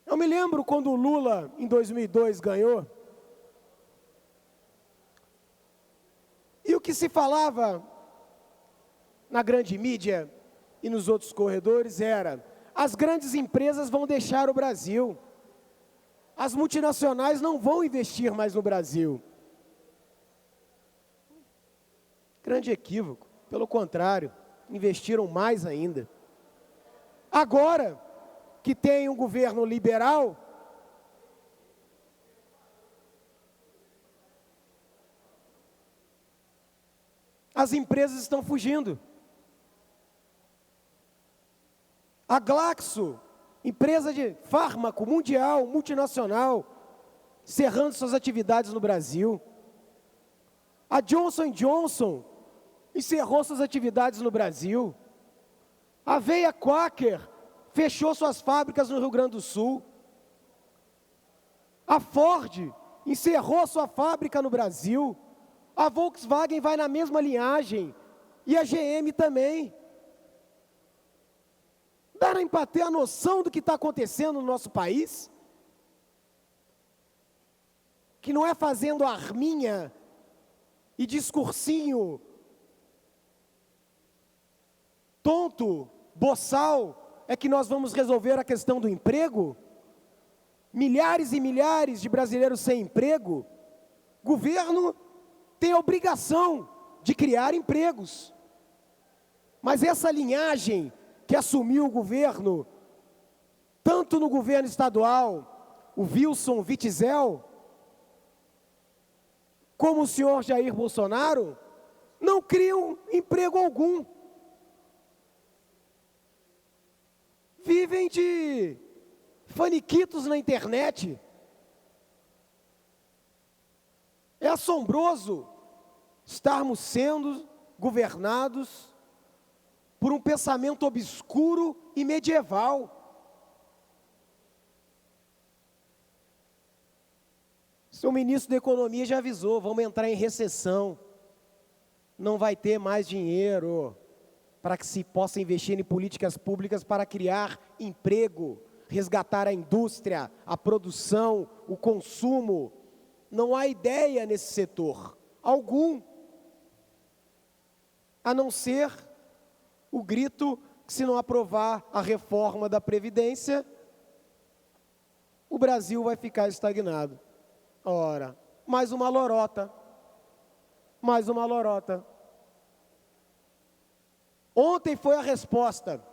G: Eu me lembro quando o Lula, em 2002, ganhou, e o que se falava na grande mídia e nos outros corredores era: as grandes empresas vão deixar o Brasil, as multinacionais não vão investir mais no Brasil. Grande equívoco, pelo contrário, investiram mais ainda. Agora que tem um governo liberal, as empresas estão fugindo. A Glaxo, empresa de fármaco mundial, multinacional, encerrando suas atividades no Brasil. A Johnson & Johnson encerrou suas atividades no Brasil. A Veia Quaker fechou suas fábricas no Rio Grande do Sul. A Ford encerrou sua fábrica no Brasil. A Volkswagen vai na mesma linhagem. E a GM também. Dá para ter a noção do que está acontecendo no nosso país? Que não é fazendo arminha e discursinho tonto, boçal, é que nós vamos resolver a questão do emprego? Milhares e milhares de brasileiros sem emprego. Governo tem a obrigação de criar empregos. Mas essa linhagem que assumiu o governo, tanto no governo estadual, o Wilson Witzel, como o senhor Jair Bolsonaro, não criam emprego algum. Vivem de faniquitos na internet. É assombroso estarmos sendo governados por um pensamento obscuro e medieval. Seu ministro da Economia já avisou, vamos entrar em recessão. Não vai ter mais dinheiro para que se possa investir em políticas públicas para criar emprego, resgatar a indústria, a produção, o consumo. Não há ideia nesse setor, algum, a não ser o grito que, se não aprovar a reforma da Previdência, o Brasil vai ficar estagnado. Ora, mais uma lorota, mais uma lorota. Ontem foi a resposta.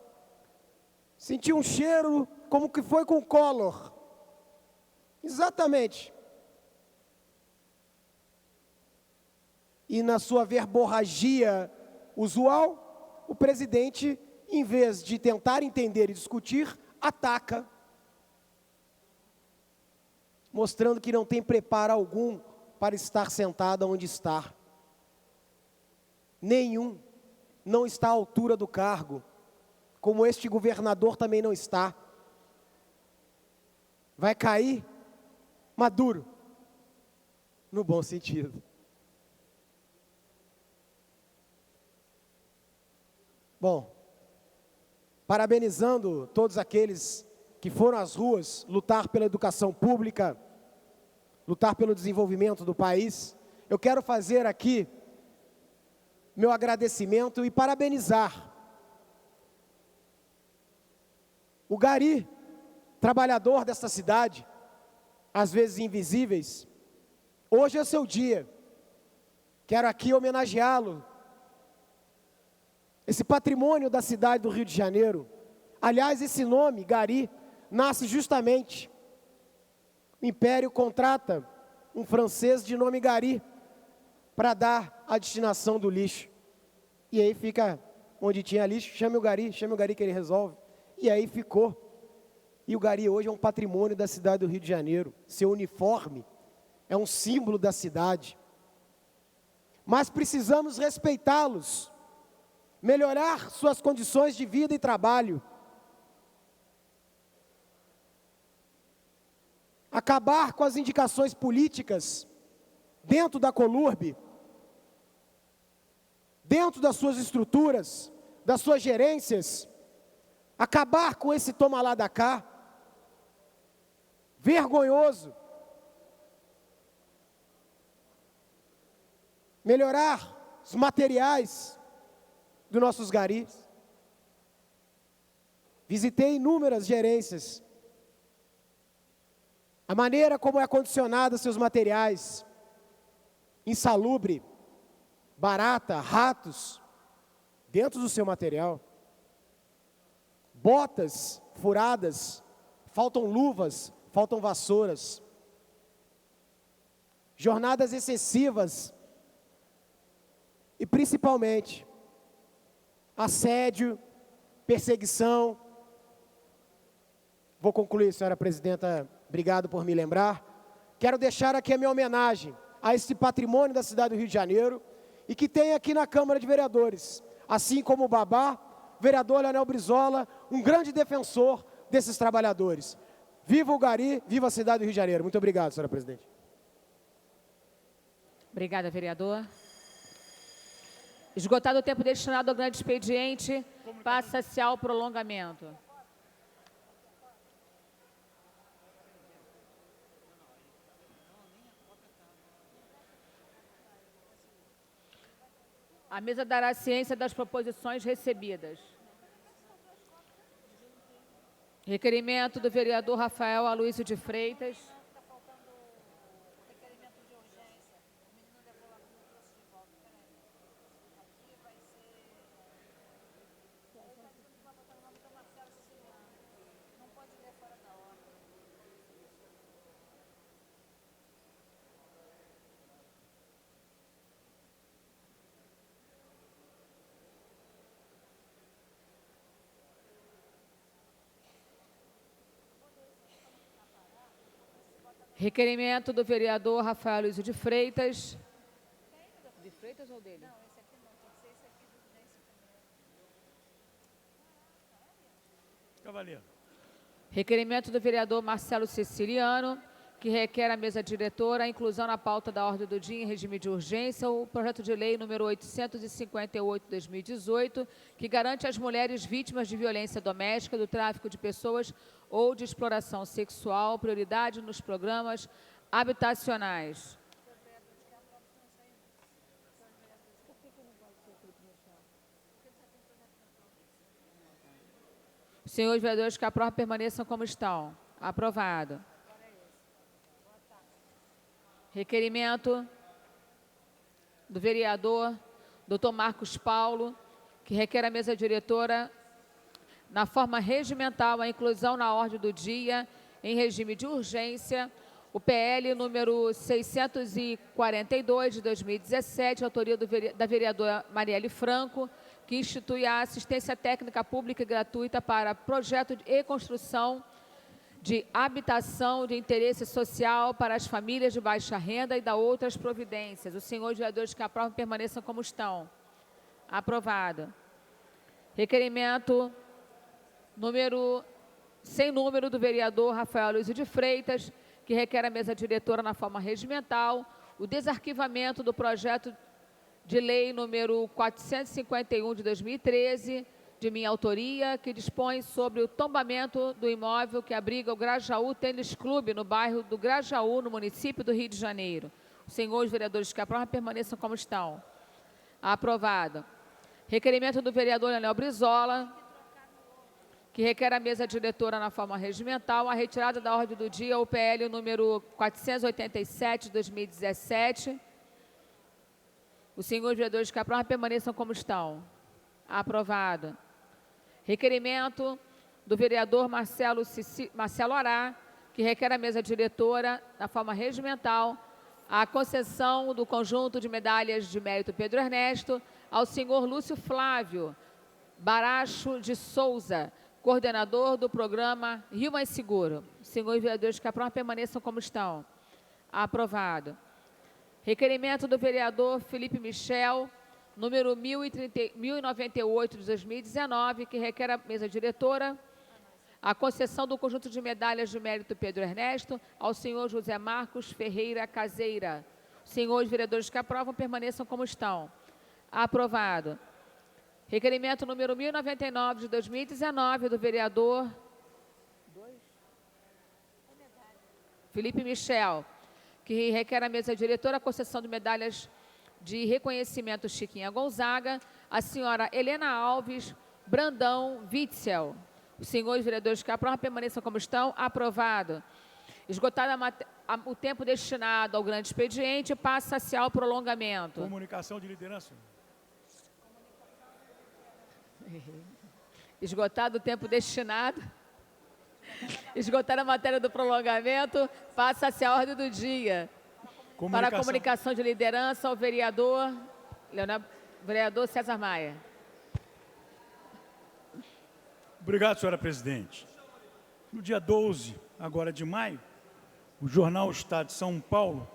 G: Senti um cheiro como que foi com o Collor. Exatamente. E na sua verborragia usual, o presidente, em vez de tentar entender e discutir, ataca, mostrando que não tem preparo algum para estar sentado onde está. Nenhum. Não está à altura do cargo, como este governador também não está. Vai cair maduro, no bom sentido. Bom, parabenizando todos aqueles que foram às ruas lutar pela educação pública, lutar pelo desenvolvimento do país, eu quero fazer aqui meu agradecimento e parabenizar o gari, trabalhador desta cidade, às vezes invisíveis. Hoje é seu dia, quero aqui homenageá-lo, esse patrimônio da cidade do Rio de Janeiro. Aliás, esse nome, gari, nasce justamente, o Império contrata um francês de nome Gari, para dar a destinação do lixo. E aí fica, onde tinha lixo, chame o Gari que ele resolve. E aí ficou. E o Gari hoje é um patrimônio da cidade do Rio de Janeiro. Seu uniforme é um símbolo da cidade. Mas precisamos respeitá-los, melhorar suas condições de vida e trabalho, acabar com as indicações políticas dentro da Colurb, dentro das suas estruturas, das suas gerências, acabar com esse toma lá da cá, vergonhoso, melhorar os materiais dos nossos garis. Visitei inúmeras gerências, a maneira como é acondicionada seus materiais, insalubre, barata, ratos, dentro do seu material, botas furadas, faltam luvas, faltam vassouras, jornadas excessivas e principalmente assédio, perseguição. Vou concluir, senhora presidenta, obrigado por me lembrar. Quero deixar aqui a minha homenagem a esse patrimônio da cidade do Rio de Janeiro e que tem aqui na Câmara de Vereadores, assim como o Babá, vereador Leonel Brizola, um grande defensor desses trabalhadores. Viva o Gari, viva a cidade do Rio de Janeiro. Muito obrigado, senhora presidente.
A: Obrigada, vereador. Esgotado o tempo destinado ao grande expediente, passa-se ao prolongamento. A mesa dará ciência das proposições recebidas. Requerimento do vereador Rafael Aloysio de Freitas. Requerimento do vereador Rafael Aloysio de Freitas. De Freitas ou dele? Não, esse aqui não, tem que ser esse aqui do Nesse primeiro.
H: Cavaleiro.
A: Requerimento do vereador Marcelo Siciliano, que requer à mesa diretora a inclusão na pauta da ordem do dia em regime de urgência o projeto de lei número 858/2018, que garante às mulheres vítimas de violência doméstica, do tráfico de pessoas ou de exploração sexual prioridade nos programas habitacionais. Os senhores vereadores que aprovam permaneçam como estão. Aprovado. Requerimento do vereador Dr. Marcos Paulo, que requer à mesa diretora, na forma regimental, a inclusão na ordem do dia, em regime de urgência, o PL número 642 de 2017, autoria da vereadora Marielle Franco, que institui a assistência técnica pública e gratuita para projeto de reconstrução de habitação de interesse social para as famílias de baixa renda e da outras providências. Os senhores vereadores que aprovam permaneçam como estão. Aprovado. Requerimento sem número do vereador Rafael Aloysio de Freitas, que requer à mesa diretora na forma regimental o desarquivamento do projeto de lei número 451 de 2013, de minha autoria, que dispõe sobre o tombamento do imóvel que abriga o Grajaú Tênis Clube, no bairro do Grajaú, no município do Rio de Janeiro. Os senhores vereadores que aprovam permaneçam como estão. Aprovado. Requerimento do vereador Leonel Brizola, que requer à mesa diretora na forma regimental a retirada da ordem do dia o PL número 487 de 2017. Os senhores vereadores que aprovam permaneçam como estão. Aprovado. Requerimento do vereador Marcelo Ará, que requer à mesa diretora, na forma regimental, a concessão do conjunto de medalhas de mérito Pedro Ernesto ao senhor Lúcio Flávio Baracho de Souza, coordenador do programa Rio Mais Seguro. Senhores vereadores que aprovam permaneçam como estão. Aprovado. Requerimento do vereador Felipe Michel, número 1098 de 2019, que requer à mesa diretora a concessão do conjunto de medalhas de mérito Pedro Ernesto ao senhor José Marcos Ferreira Caseira. Senhores vereadores que aprovam permaneçam como estão. Aprovado. Requerimento número 1099 de 2019 do vereador Felipe Michel, que requer à mesa diretora a concessão de medalhas de reconhecimento Chiquinha Gonzaga, a senhora Helena Alves Brandão Witzel. Os senhores vereadores que aprovam permaneçam como estão. Aprovado. Esgotado o tempo destinado ao grande expediente, passa-se ao prolongamento.
H: Comunicação de liderança.
A: Esgotado o tempo destinado. Esgotada a matéria do prolongamento, passa-se a ordem do dia. Para a comunicação de liderança, o vereador César Maia.
H: Obrigado, senhora presidente. No dia 12, agora de maio, o jornal Estado de São Paulo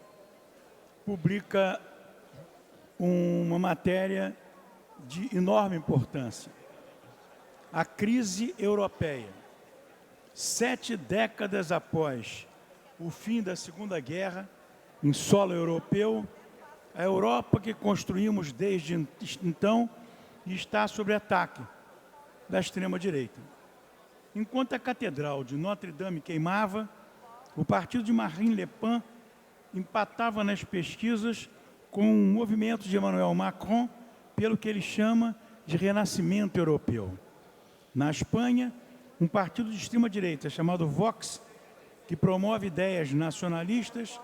H: publica uma matéria de enorme importância. A crise europeia. 7 décadas após o fim da Segunda Guerra, em solo europeu, a Europa que construímos desde então está sob ataque da extrema-direita. Enquanto a Catedral de Notre-Dame queimava, o partido de Marine Le Pen empatava nas pesquisas com o movimento de Emmanuel Macron pelo que ele chama de renascimento europeu. Na Espanha, um partido de extrema-direita chamado Vox, que promove ideias nacionalistas,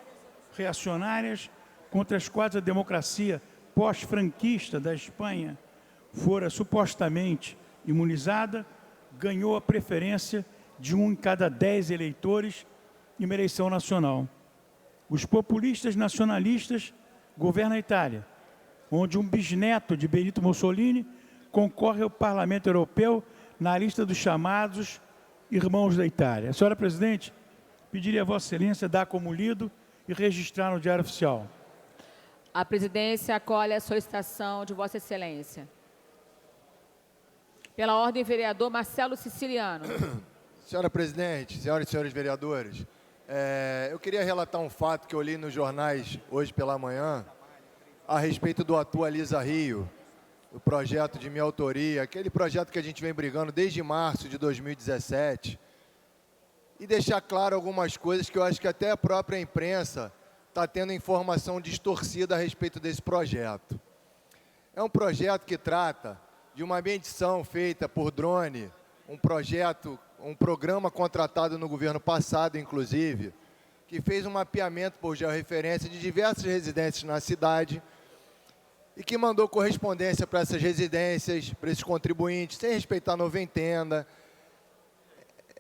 H: reacionárias, contra as quais a democracia pós-franquista da Espanha fora supostamente imunizada, ganhou a preferência de 1 em cada 10 eleitores em uma eleição nacional. Os populistas nacionalistas governam a Itália, onde um bisneto de Benito Mussolini concorre ao Parlamento Europeu na lista dos chamados Irmãos da Itália. Senhora Presidente, pediria a Vossa Excelência dar como lido e registrar no Diário Oficial.
A: A presidência acolhe a solicitação de Vossa Excelência. Pela ordem, vereador Marcelo Siciliano.
I: Senhora Presidente, senhoras e senhores vereadores, eu queria relatar um fato que eu li nos jornais hoje pela manhã a respeito do Atualiza Rio, o projeto de minha autoria, aquele projeto que a gente vem brigando desde março de 2017, e deixar claro algumas coisas que eu acho que até a própria imprensa está tendo informação distorcida a respeito desse projeto. É um projeto que trata de uma medição feita por drone, um programa contratado no governo passado, inclusive, que fez um mapeamento por georreferência de diversas residências na cidade e que mandou correspondência para essas residências, para esses contribuintes, sem respeitar a noventena,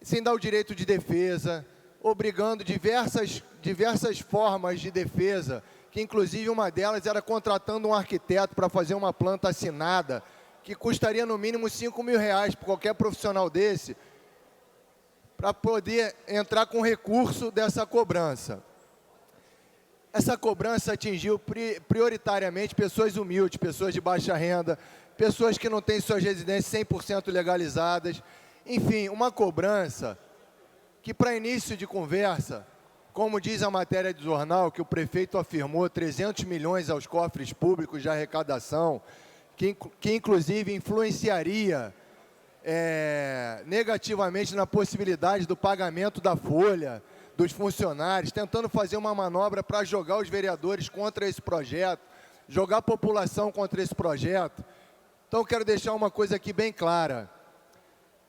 I: sem dar o direito de defesa, obrigando diversas formas de defesa, que inclusive uma delas era contratando um arquiteto para fazer uma planta assinada, que custaria no mínimo R$5.000 para qualquer profissional desse, para poder entrar com recurso dessa cobrança. Essa cobrança atingiu prioritariamente pessoas humildes, pessoas de baixa renda, pessoas que não têm suas residências 100% legalizadas. Enfim, uma cobrança que, para início de conversa, como diz a matéria do jornal, que o prefeito afirmou 300 milhões aos cofres públicos de arrecadação, que inclusive influenciaria negativamente na possibilidade do pagamento da folha dos funcionários, tentando fazer uma manobra para jogar os vereadores contra esse projeto, jogar a população contra esse projeto. Então, quero deixar uma coisa aqui bem clara.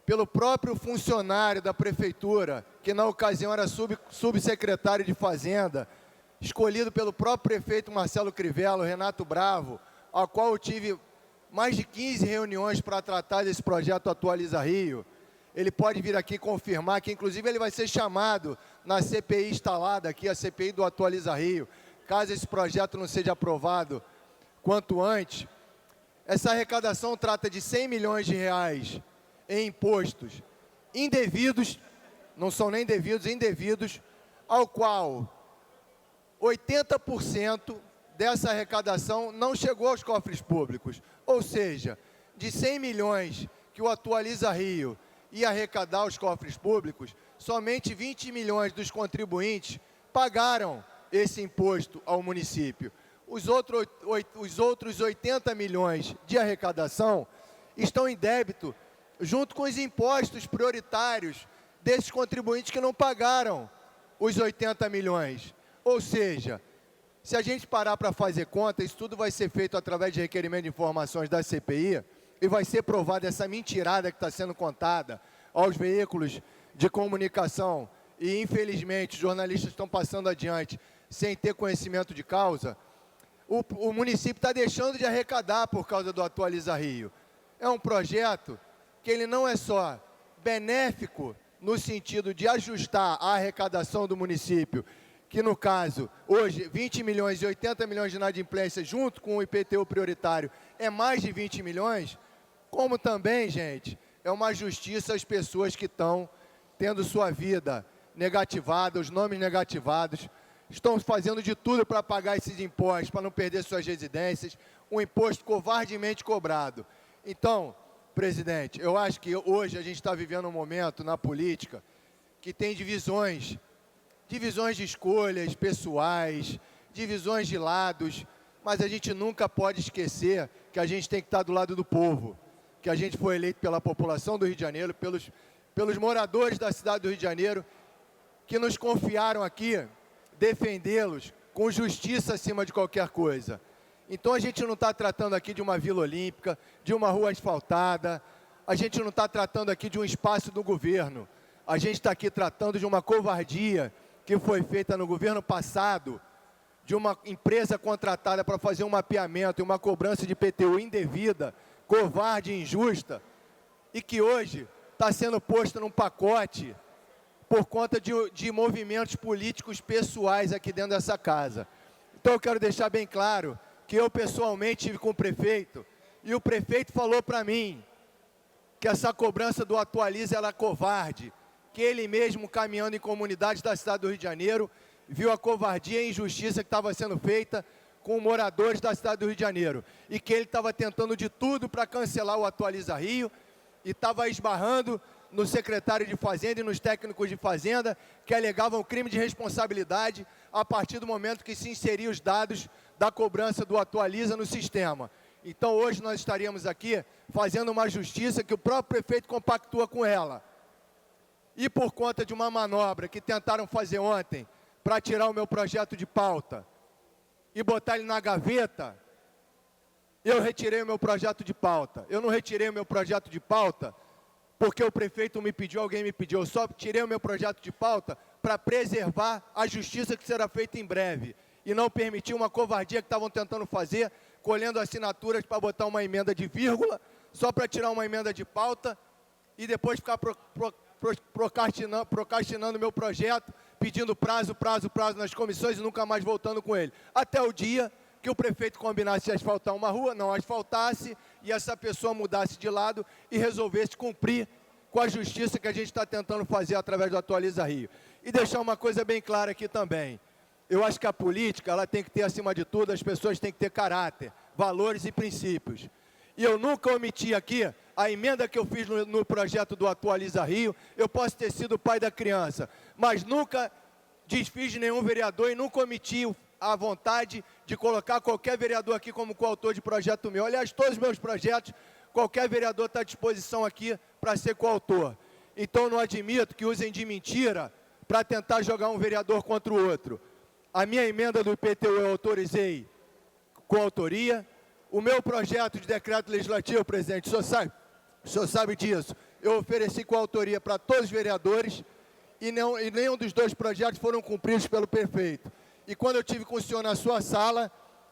I: Pelo próprio funcionário da prefeitura, que na ocasião era subsecretário de Fazenda, escolhido pelo próprio prefeito Marcelo Crivella, Renato Bravo, ao qual eu tive mais de 15 reuniões para tratar desse projeto Atualiza Rio. Ele pode vir aqui confirmar que, inclusive, ele vai ser chamado na CPI instalada aqui, a CPI do Atualiza Rio, caso esse projeto não seja aprovado quanto antes. Essa arrecadação trata de R$100 milhões em impostos indevidos, não são nem devidos, indevidos, ao qual 80% dessa arrecadação não chegou aos cofres públicos. Ou seja, de 100 milhões que o Atualiza Rio ia arrecadar aos cofres públicos, somente 20 milhões dos contribuintes pagaram esse imposto ao município. Os outros 80 milhões de arrecadação estão em débito junto com os impostos prioritários desses contribuintes que não pagaram os 80 milhões. Ou seja, se a gente parar para fazer conta, isso tudo vai ser feito através de requerimento de informações da CPI e vai ser provada essa mentirada que está sendo contada aos veículos de comunicação e, infelizmente, os jornalistas estão passando adiante sem ter conhecimento de causa. O município está deixando de arrecadar por causa do Atualiza Rio. É um projeto que ele não é só benéfico no sentido de ajustar a arrecadação do município, que no caso, hoje, 20 milhões e 80 milhões de inadimplência, junto com o IPTU prioritário, é mais de 20 milhões, como também, gente, é uma justiça às pessoas que estão tendo sua vida negativada, os nomes negativados, estão fazendo de tudo para pagar esses impostos, para não perder suas residências, um imposto covardemente cobrado. Então, presidente, eu acho que hoje a gente está vivendo um momento na política que tem divisões de escolhas pessoais, divisões de lados, mas a gente nunca pode esquecer que a gente tem que estar do lado do povo, que a gente foi eleito pela população do Rio de Janeiro, pelos moradores da cidade do Rio de Janeiro, que nos confiaram aqui defendê-los com justiça acima de qualquer coisa. Então a gente não está tratando aqui de uma Vila Olímpica, de uma rua asfaltada. a gente não está tratando aqui de um espaço do governo. A gente está aqui tratando de uma covardia que foi feita no governo passado, de uma empresa contratada para fazer um mapeamento e uma cobrança de IPTU indevida, covarde e injusta, e que hoje está sendo posta num pacote por conta de movimentos políticos pessoais aqui dentro dessa casa. Então eu quero deixar bem claro que eu pessoalmente estive com o prefeito, e o prefeito falou para mim que essa cobrança do Atualiza era covarde, que ele mesmo, caminhando em comunidades da cidade do Rio de Janeiro, viu a covardia e a injustiça que estava sendo feita com moradores da cidade do Rio de Janeiro, e que ele estava tentando de tudo para cancelar o Atualiza Rio, e estava esbarrando no secretário de Fazenda e nos técnicos de Fazenda, que alegavam crime de responsabilidade a partir do momento que se inseriam os dados da cobrança do Atualiza no sistema. Então hoje nós estaríamos aqui fazendo uma justiça que o próprio prefeito compactua com ela. E por conta de uma manobra que tentaram fazer ontem, para tirar o meu projeto de pauta e botar ele na gaveta, eu retirei o meu projeto de pauta. Eu não retirei o meu projeto de pauta porque o prefeito me pediu, alguém me pediu. Eu só tirei o meu projeto de pauta para preservar a justiça que será feita em breve e não permitir uma covardia que estavam tentando fazer, colhendo assinaturas para botar uma emenda de vírgula, só para tirar uma emenda de pauta e depois ficar procrastinando o meu projeto, pedindo prazo nas comissões e nunca mais voltando com ele. Até o dia que o prefeito combinasse de asfaltar uma rua, não asfaltasse, e essa pessoa mudasse de lado e resolvesse cumprir com a justiça que a gente está tentando fazer através do Atualiza Rio. E deixar uma coisa bem clara aqui também. Eu acho que a política, ela tem que ter, acima de tudo, as pessoas têm que ter caráter, valores e princípios. E eu nunca omiti aqui a emenda que eu fiz no projeto do Atualiza Rio. Eu posso ter sido o pai da criança, mas nunca desfiz de nenhum vereador e nunca omiti a vontade de colocar qualquer vereador aqui como coautor de projeto meu. Aliás, todos os meus projetos, qualquer vereador está à disposição aqui para ser coautor. Então, não admito que usem de mentira para tentar jogar um vereador contra o outro. A minha emenda do IPTU eu autorizei com autoria. O meu projeto de decreto legislativo, presidente, o senhor sabe disso, eu ofereci com autoria para todos os vereadores e nenhum dos dois projetos foram cumpridos pelo prefeito. E quando eu tive com o senhor na sua sala,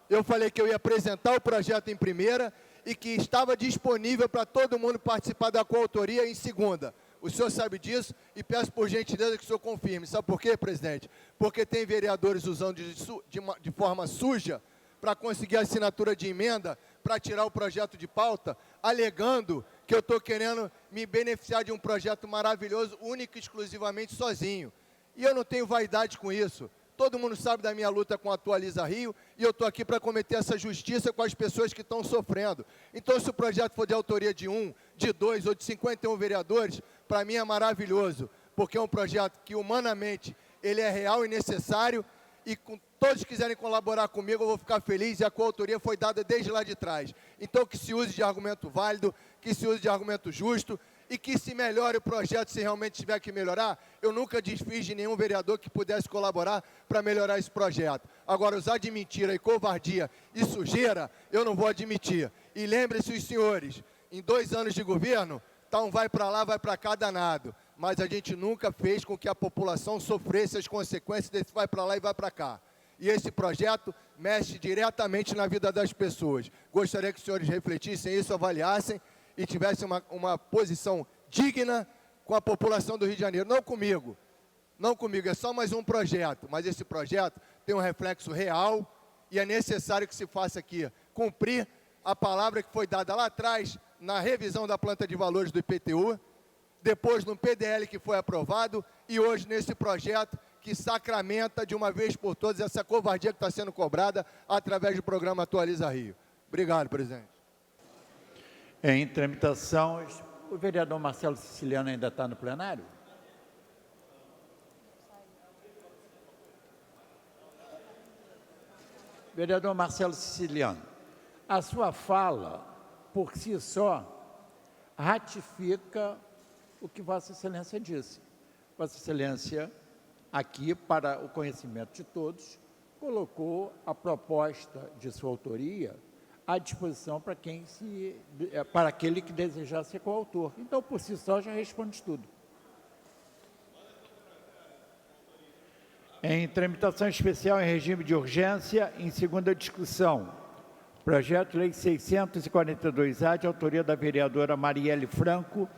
I: eu falei que eu ia apresentar o projeto em primeira e que estava disponível para todo mundo participar da coautoria em segunda. O senhor sabe disso e peço por gentileza que o senhor confirme. Sabe por quê, presidente? Porque tem vereadores usando de forma suja para conseguir assinatura de emenda, para tirar o projeto de pauta, alegando que eu estou querendo me beneficiar de um projeto maravilhoso, único e exclusivamente sozinho. E eu não tenho vaidade com isso. Todo mundo sabe da minha luta com a Atualiza Rio e eu estou aqui para cometer essa justiça com as pessoas que estão sofrendo. Então, se o projeto for de autoria de 1, de 2 ou de 51 vereadores, para mim é maravilhoso, porque é um projeto que, humanamente, ele é real e necessário e com todos que quiserem colaborar comigo, eu vou ficar feliz e a coautoria foi dada desde lá de trás. Então, que se use de argumento válido, que se use de argumento justo e que se melhore o projeto, se realmente tiver que melhorar. Eu nunca desfiz de nenhum vereador que pudesse colaborar para melhorar esse projeto. Agora, usar de mentira e covardia e sujeira, eu não vou admitir. E lembrem-se os senhores, em 2 anos de governo, tá um vai para lá, vai para cá danado. Mas a gente nunca fez com que a população sofresse as consequências desse vai para lá e vai para cá. E esse projeto mexe diretamente na vida das pessoas. Gostaria que os senhores refletissem isso, avaliassem e tivessem uma posição digna com a população do Rio de Janeiro. Não comigo, é só mais um projeto, mas esse projeto tem um reflexo real e é necessário que se faça aqui, cumprir a palavra que foi dada lá atrás na revisão da planta de valores do IPTU, depois no PDL que foi aprovado e hoje nesse projeto que sacramenta de uma vez por todas essa covardia que está sendo cobrada através do programa Atualiza Rio. Obrigado, presidente.
J: Em tramitação, o vereador Marcelo Siciliano ainda está no plenário? Vereador Marcelo Siciliano, a sua fala, por si só, ratifica o que Vossa Excelência disse. Vossa Excelência, aqui, para o conhecimento de todos, colocou a proposta de sua autoria à disposição para aquele que desejar ser coautor. Então, por si só, já responde tudo. Em tramitação especial em regime de urgência, em segunda discussão, projeto de lei 642-A, de autoria da vereadora Marielle Franco,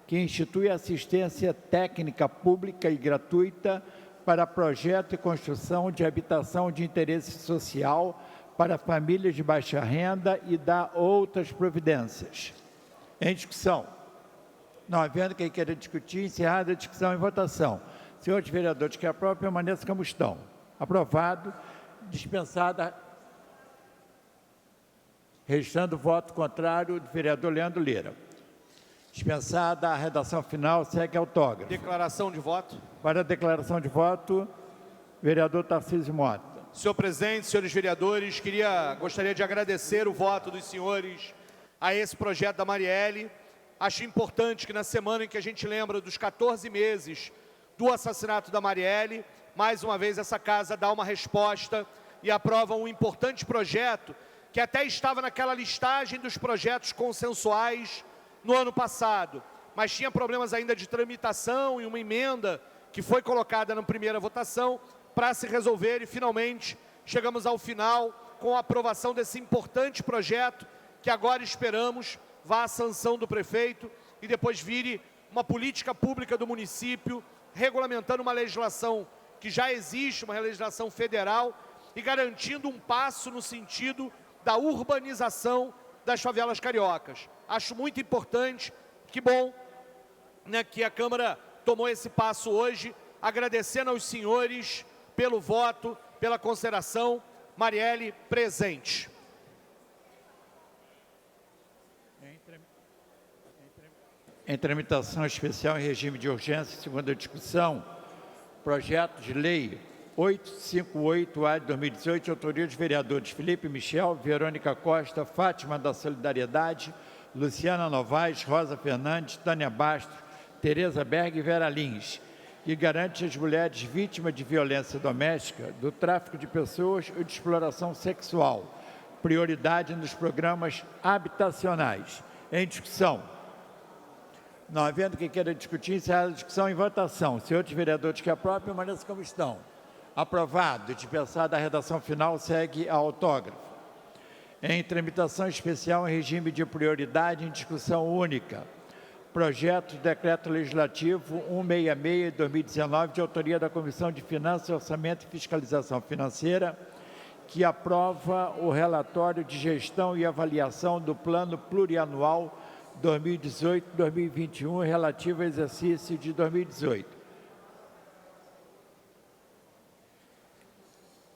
J: que institui assistência técnica pública e gratuita para projeto e construção de habitação de interesse social para famílias de baixa renda e dá outras providências. Em discussão. Não havendo quem queira discutir, encerrada a discussão em votação. Senhores vereadores, que aprovam, permaneçam como estão. Aprovado. Dispensada. Restando o voto contrário do vereador Leandro Lira. Dispensada a redação final, segue autógrafo.
K: Declaração de voto.
J: Para a declaração de voto, vereador Tarcísio Mota.
K: Senhor presidente, senhores vereadores, gostaria de agradecer o voto dos senhores a esse projeto da Marielle. Acho importante que na semana em que a gente lembra dos 14 meses do assassinato da Marielle, mais uma vez essa casa dá uma resposta e aprova um importante projeto que até estava naquela listagem dos projetos consensuais no ano passado, mas tinha problemas ainda de tramitação e uma emenda que foi colocada na primeira votação para se resolver e finalmente chegamos ao final com a aprovação desse importante projeto que agora esperamos vá à sanção do prefeito e depois vire uma política pública do município, regulamentando uma legislação que já existe, uma legislação federal, e garantindo um passo no sentido da urbanização das favelas cariocas. Acho muito importante, que bom, né, que a Câmara tomou esse passo hoje, agradecendo aos senhores pelo voto, pela consideração. Marielle, presente.
J: Em tramitação especial em regime de urgência, segunda discussão, projeto de lei 858-A de 2018, de autoria dos vereadores Felipe Michel, Verônica Costa, Fátima da Solidariedade, Luciana Novaes, Rosa Fernandes, Tânia Bastos, Tereza Berg e Vera Lins, que garante às mulheres vítimas de violência doméstica, do tráfico de pessoas e de exploração sexual, prioridade nos programas habitacionais. Em discussão. Não havendo quem queira discutir, encerrada a discussão em votação. Senhores vereadores que aprovam, permaneçam como estão. Aprovado. Dispensada a redação final, segue a autógrafo. Em tramitação especial em regime de prioridade em discussão única. Projeto de Decreto Legislativo 166 de 2019, de autoria da Comissão de Finanças, Orçamento e Fiscalização Financeira, que aprova o relatório de gestão e avaliação do Plano Plurianual 2018-2021, relativo ao exercício de 2018.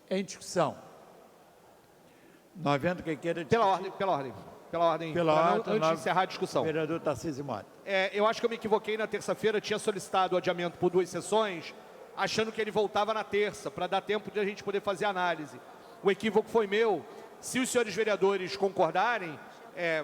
J: Em discussão. Não havendo quem queira discutir.
K: Pela ordem. Antes de encerrar a discussão.
J: Vereador Tarcísio Mota.
K: Eu acho que eu me equivoquei na terça-feira, tinha solicitado o adiamento por 2 sessões, achando que ele voltava na terça, para dar tempo de a gente poder fazer a análise. O equívoco foi meu. Se os senhores vereadores concordarem,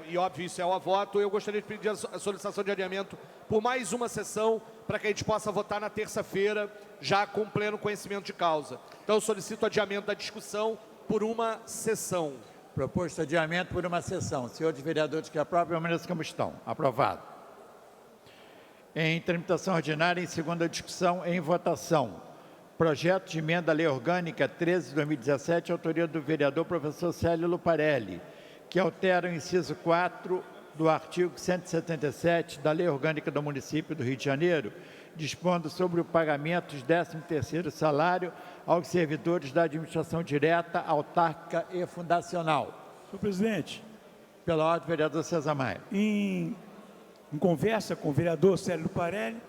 K: e óbvio isso é o voto, eu gostaria de pedir a solicitação de adiamento por mais uma sessão, para que a gente possa votar na terça-feira, já com pleno conhecimento de causa. Então eu solicito adiamento da discussão por uma sessão.
J: Proposto adiamento por uma sessão. Senhores vereadores que aprovam, permaneçam como estão. Aprovado. Em tramitação ordinária, em segunda discussão, em votação. Projeto de emenda à Lei Orgânica 13 de 2017, autoria do vereador professor Célio Luparelli, que altera o inciso 4 do artigo 177 da Lei Orgânica do Município do Rio de Janeiro, dispondo sobre o pagamento de 13º salário aos servidores da administração direta, autárquica e fundacional.
H: Senhor presidente.
J: Pela ordem, vereador César Maia.
H: Em conversa com o vereador Célio Luparelli,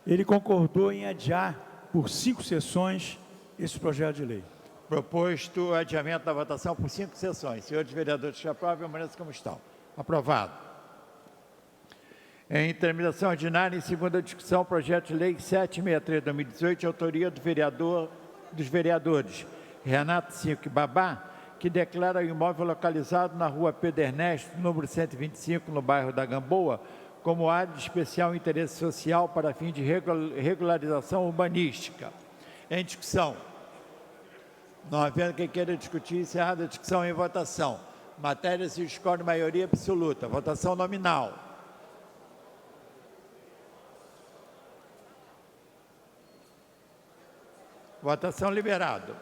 H: ele concordou em adiar por 5 sessões esse projeto de lei.
J: Proposto adiamento da votação por 5 sessões. Senhores vereadores que aprovam, permaneçam como estão. Aprovado. Em tramitação ordinária, em segunda discussão, projeto de lei 763 de 2018, de autoria dos vereadores Renato Cinco Babá, que declara o imóvel localizado na rua Pedro Ernesto, número 125, no bairro da Gamboa, como área de especial interesse social para fim de regularização urbanística. Em discussão. Não havendo quem queira discutir, encerrada a discussão em votação. Matéria se escolhe maioria absoluta. Votação nominal. Votação liberado.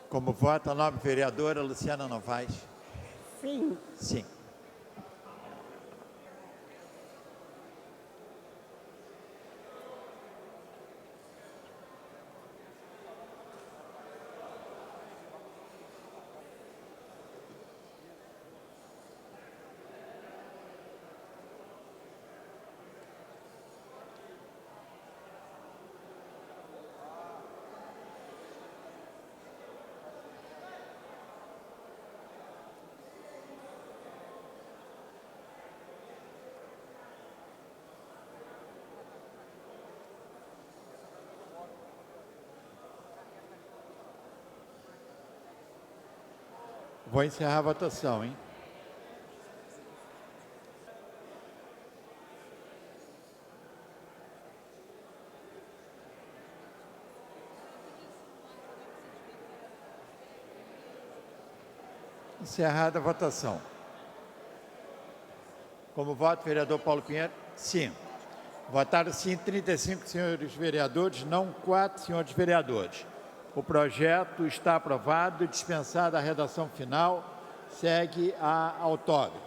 J: Como vota a nobre vereadora Luciana Novaes?
G: Sim.
J: Sim. Vou encerrar a votação, hein? Encerrada a votação. Como voto, vereador Paulo Pinheiro? Sim. Votaram sim 35 senhores vereadores, não 4 senhores vereadores. O projeto está aprovado e dispensada a redação final, segue a autógrafo.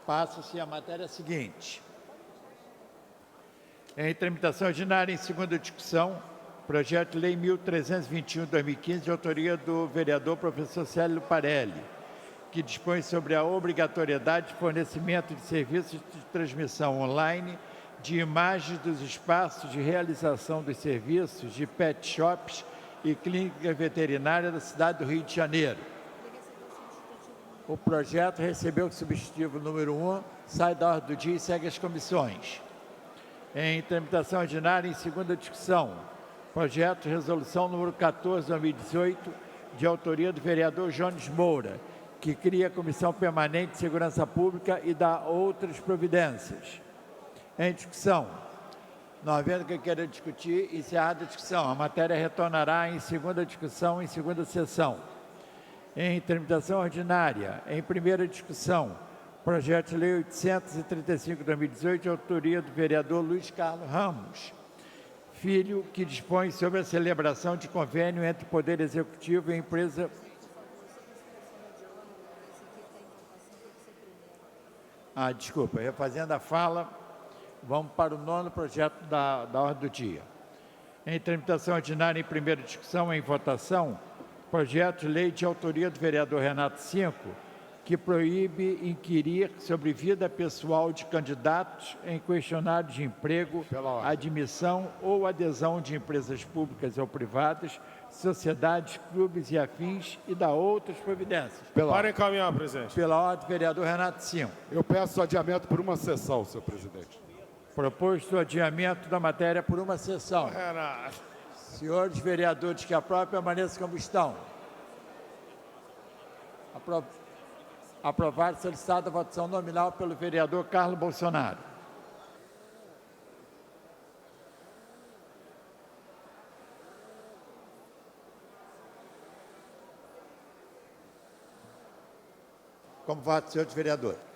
J: Passa-se a matéria seguinte. Em tramitação ordinária, em segunda discussão, projeto de lei 1321/2015, de autoria do vereador professor Célio Parelli, que dispõe sobre a obrigatoriedade de fornecimento de serviços de transmissão online de imagens dos espaços de realização dos serviços de pet shops e clínica veterinária da cidade do Rio de Janeiro. O projeto recebeu o substitutivo número 1, sai da ordem do dia e segue as comissões. Em tramitação ordinária, em segunda discussão, projeto de resolução número 14/2018, de autoria do vereador Jones Moura, que cria a Comissão Permanente de Segurança Pública e dá outras providências. Em discussão. Não havendo quem queira discutir, encerrada a discussão. A matéria retornará em segunda discussão, em segunda sessão. Em tramitação ordinária, em primeira discussão, projeto de lei 835/2018, de autoria do vereador Luiz Carlos Ramos Filho, que dispõe sobre a celebração de convênio entre o Poder Executivo e a empresa... desculpa, refazendo a fala... Vamos para o 9º projeto da ordem do dia. Em tramitação ordinária, em primeira discussão, em votação, projeto de lei de autoria do vereador Renato Cinco, que proíbe inquirir sobre vida pessoal de candidatos em questionário de emprego, admissão ou adesão de empresas públicas ou privadas, sociedades, clubes e afins e da outras providências.
L: Para encaminhar, presidente.
J: Pela ordem, vereador Renato Cinco.
L: Eu peço adiamento por uma sessão, senhor presidente.
J: Proposto o adiamento da matéria por uma sessão. Senhores vereadores que aprovam, permaneçam como estão. Aprovado e solicitada a votação nominal pelo vereador Carlos Bolsonaro. Como voto, senhores vereadores?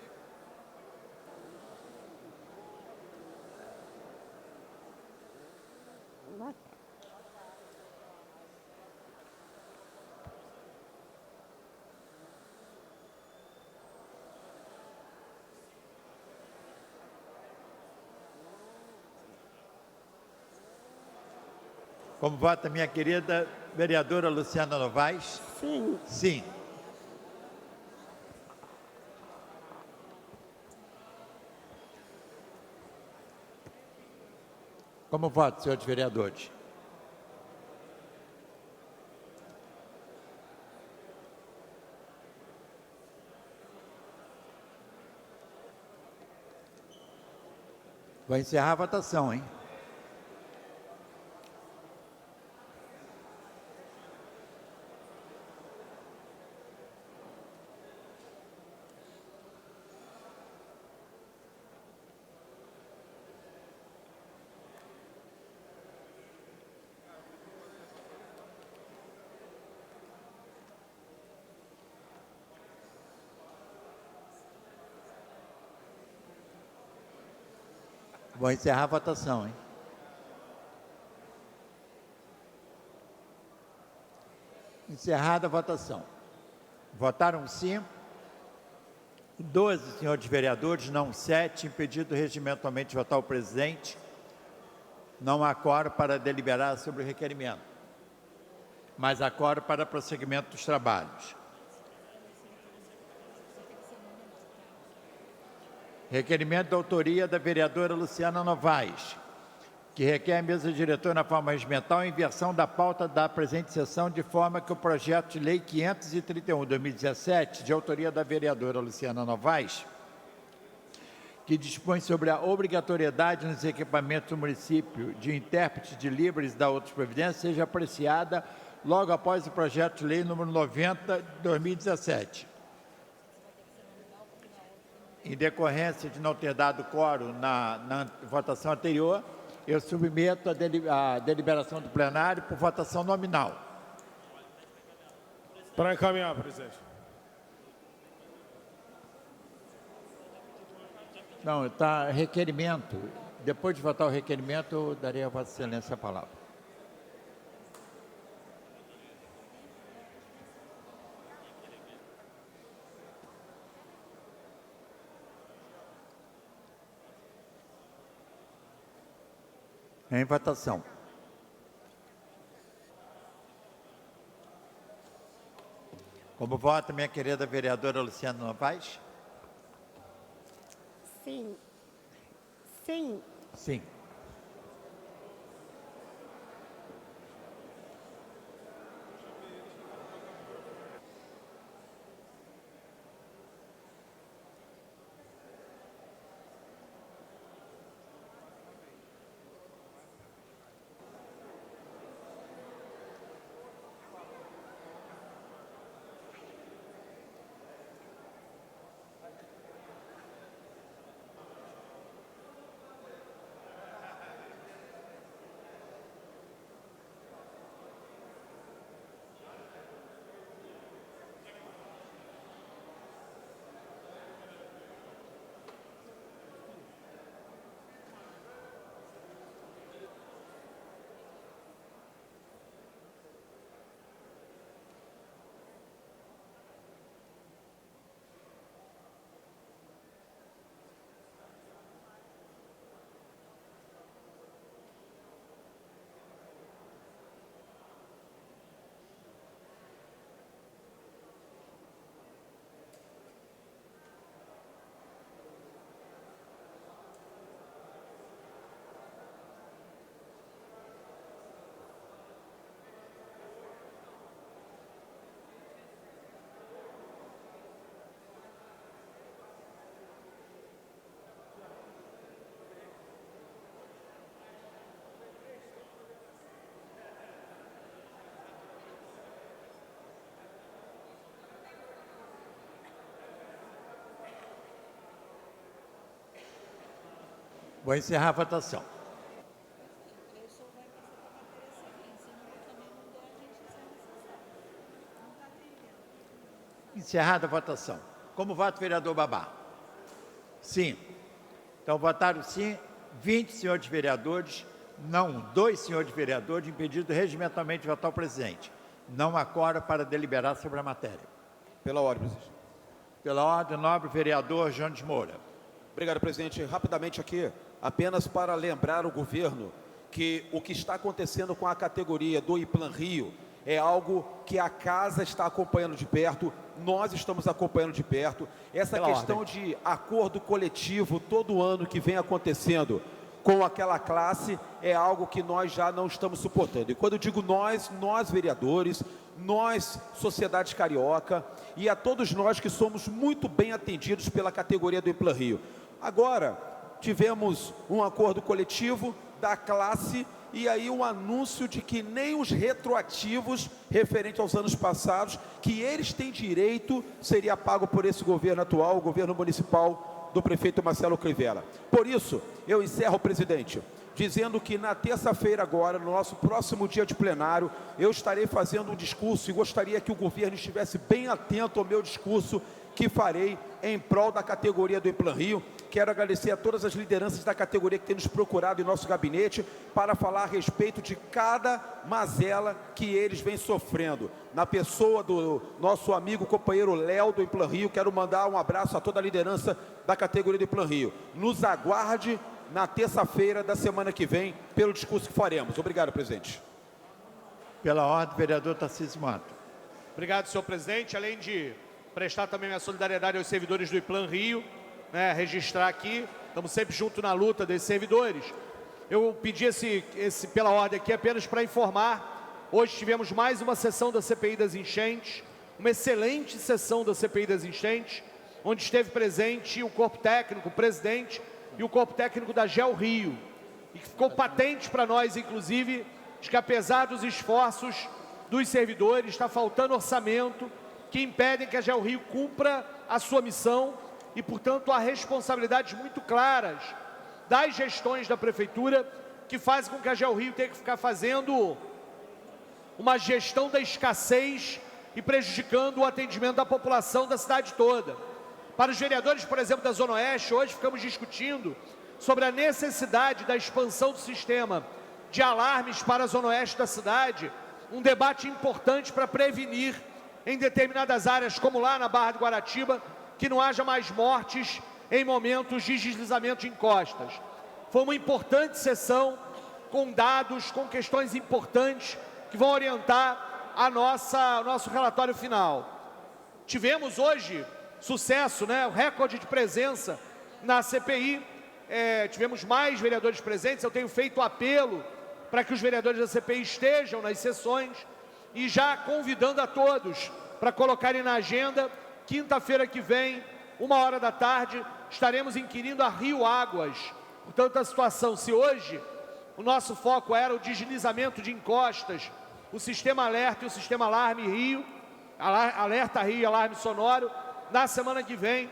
J: Como vota minha querida vereadora Luciana Novaes?
G: Sim.
J: Sim. Como voto, senhores vereadores? Vai encerrar a votação, hein? Vou encerrar a votação, hein? Encerrada a votação. Votaram sim 12 senhores vereadores, não 7, impedido regimentalmente de votar o presidente. Não há quórum para deliberar sobre o requerimento, mas há quórum para prosseguimento dos trabalhos. Requerimento da autoria da vereadora Luciana Novaes, que requer à mesa diretora na forma regimental a inversão da pauta da presente sessão, de forma que o projeto de lei 531/2017, de autoria da vereadora Luciana Novaes, que dispõe sobre a obrigatoriedade nos equipamentos do município de intérprete de Libras e da outras providências, seja apreciada logo após o projeto de lei número 90, de 2017. Em decorrência de não ter dado quórum na votação anterior, eu submeto a deliberação do plenário por votação nominal.
L: Para encaminhar, presidente.
J: Não, está requerimento. Depois de votar o requerimento, eu darei a Vossa Excelência a palavra. Em votação. Como vota minha querida vereadora Luciana Novaes?
M: Sim. Sim.
J: Sim. Vou encerrar a votação. Encerrada a votação. Como vota o vereador Babá? Sim. Então, votaram sim 20 senhores vereadores, não 2 senhores vereadores, impedido regimentalmente de votar o presidente. Não há quórum para deliberar sobre a matéria.
N: Pela ordem, presidente.
J: Pela ordem, nobre vereador Jones Moura.
N: Obrigado, presidente. Rapidamente aqui, apenas para lembrar o governo que o que está acontecendo com a categoria do IPLAN Rio é algo que a casa está acompanhando de perto, nós estamos acompanhando de perto. Essa questão de acordo coletivo todo ano que vem acontecendo com aquela classe é algo que nós já não estamos suportando. E quando eu digo nós vereadores, nós, sociedade carioca, e a todos nós que somos muito bem atendidos pela categoria do IPLAN Rio. Agora, tivemos um acordo coletivo da classe e aí um anúncio de que nem os retroativos referentes aos anos passados, que eles têm direito, seria pago por esse governo atual, o governo municipal do prefeito Marcelo Crivella. Por isso, eu encerro, presidente, dizendo que na terça-feira agora, no nosso próximo dia de plenário, eu estarei fazendo um discurso e gostaria que o governo estivesse bem atento ao meu discurso que farei em prol da categoria do Implan Rio. Quero agradecer a todas as lideranças da categoria que têm nos procurado em nosso gabinete para falar a respeito de cada mazela que eles vêm sofrendo. Na pessoa do nosso amigo companheiro Léo do Implan Rio, quero mandar um abraço a toda a liderança da categoria do Implan Rio. Nos aguarde na terça-feira da semana que vem pelo discurso que faremos. Obrigado, presidente.
J: Pela ordem, vereador Tarcísio Mato.
K: Obrigado, senhor presidente. Além de prestar também minha solidariedade aos servidores do Implan Rio, registrar aqui, estamos sempre juntos na luta desses servidores. Eu pedi pela ordem aqui apenas para informar, hoje tivemos mais uma sessão da CPI das enchentes, uma excelente sessão da CPI das enchentes, onde esteve presente o corpo técnico, o presidente e o corpo técnico da GEL Rio. E ficou patente para nós, inclusive, de que apesar dos esforços dos servidores, está faltando orçamento que impedem que a GEL Rio cumpra a sua missão e, portanto, há responsabilidades muito claras das gestões da Prefeitura que fazem com que a GEL Rio tenha que ficar fazendo uma gestão da escassez e prejudicando o atendimento da população da cidade toda. Para os vereadores, por exemplo, da Zona Oeste, hoje ficamos discutindo sobre a necessidade da expansão do sistema de alarmes para a Zona Oeste da cidade, um debate importante para prevenir em determinadas áreas, como lá na Barra do Guaratiba, que não haja mais mortes em momentos de deslizamento de encostas. Foi uma importante sessão, com dados, com questões importantes, que vão orientar o nosso relatório final. Tivemos hoje sucesso, o recorde de presença na CPI, tivemos mais vereadores presentes, eu tenho feito apelo para que os vereadores da CPI estejam nas sessões e já convidando a todos para colocarem na agenda, quinta-feira que vem, 13h, estaremos inquirindo a Rio Águas. Portanto, a situação, se hoje o nosso foco era o deslizamento de encostas, o sistema alerta e o sistema alarme Rio, alerta Rio e alarme sonoro, na semana que vem,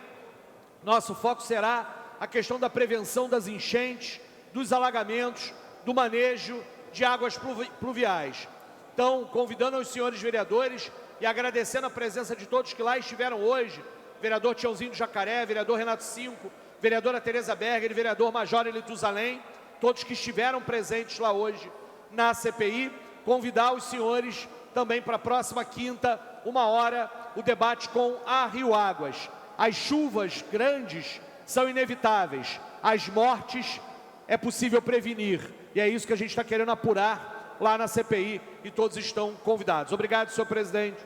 K: nosso foco será a questão da prevenção das enchentes, dos alagamentos, do manejo de águas pluviais. Então, convidando os senhores vereadores e agradecendo a presença de todos que lá estiveram hoje, vereador Tiãozinho do Jacaré, vereador Renato Cinco, vereadora Tereza Berger e vereador Major Elituzalém, todos que estiveram presentes lá hoje na CPI, convidar os senhores também para a próxima quinta, 13h, o debate com a Rio Águas. As chuvas grandes são inevitáveis, as mortes é possível prevenir, e é isso que a gente está querendo apurar lá na CPI, e todos estão convidados. Obrigado, senhor presidente.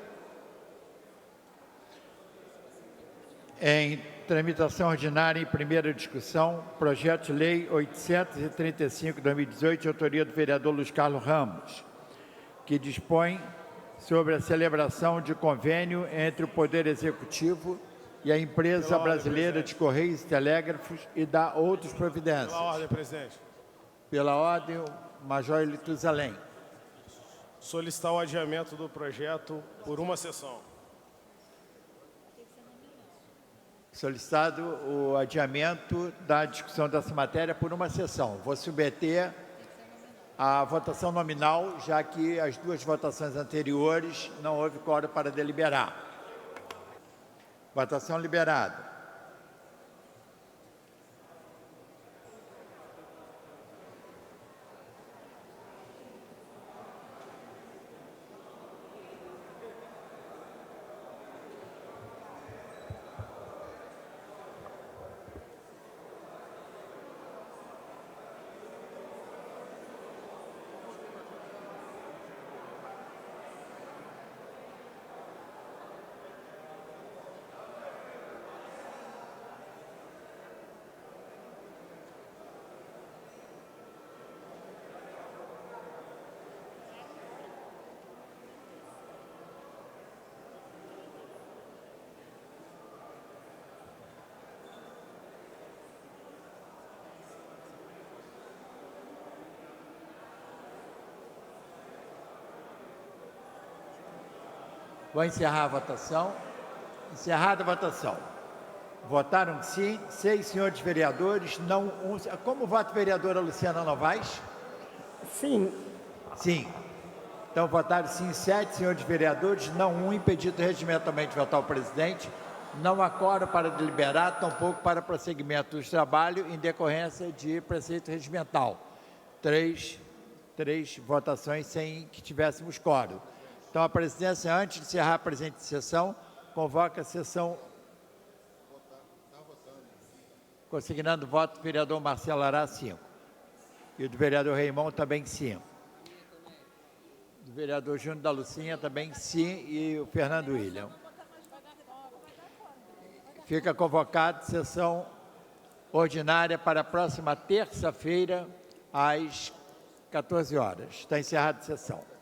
J: Em tramitação ordinária, em primeira discussão, projeto de lei 835/2018, de autoria do vereador Luiz Carlos Ramos, que dispõe sobre a celebração de convênio entre o Poder Executivo e a Empresa Brasileira de Correios e Telégrafos e dá outras providências.
L: Pela ordem, presidente.
J: Pela ordem, o Major Elituzalém.
L: Solicitar o adiamento do projeto por uma sessão.
J: Solicitado o adiamento da discussão dessa matéria por uma sessão. Vou submeter a votação nominal, já que as duas votações anteriores não houve quórum para deliberar. Votação liberada. Vou encerrar a votação. Encerrada a votação. Votaram sim 6 senhores vereadores, não um. Como vota a vereadora Luciana Novaes?
M: Sim.
J: Sim. Então votaram sim 7 senhores vereadores, não um, impedido regimentalmente de votar o presidente. Não há quórum para deliberar, tampouco para prosseguimento dos trabalhos em decorrência de preceito regimental. Três votações sem que tivéssemos quórum. Então, a presidência, antes de encerrar a presente sessão, convoca a sessão, consignando o voto do vereador Marcelo Ará, 5. E o do vereador Reimon também 5. Do vereador Júnior da Lucinha também sim, e o Fernando William. Fica convocada sessão ordinária para a próxima terça-feira, às 14 horas. Está encerrada a sessão.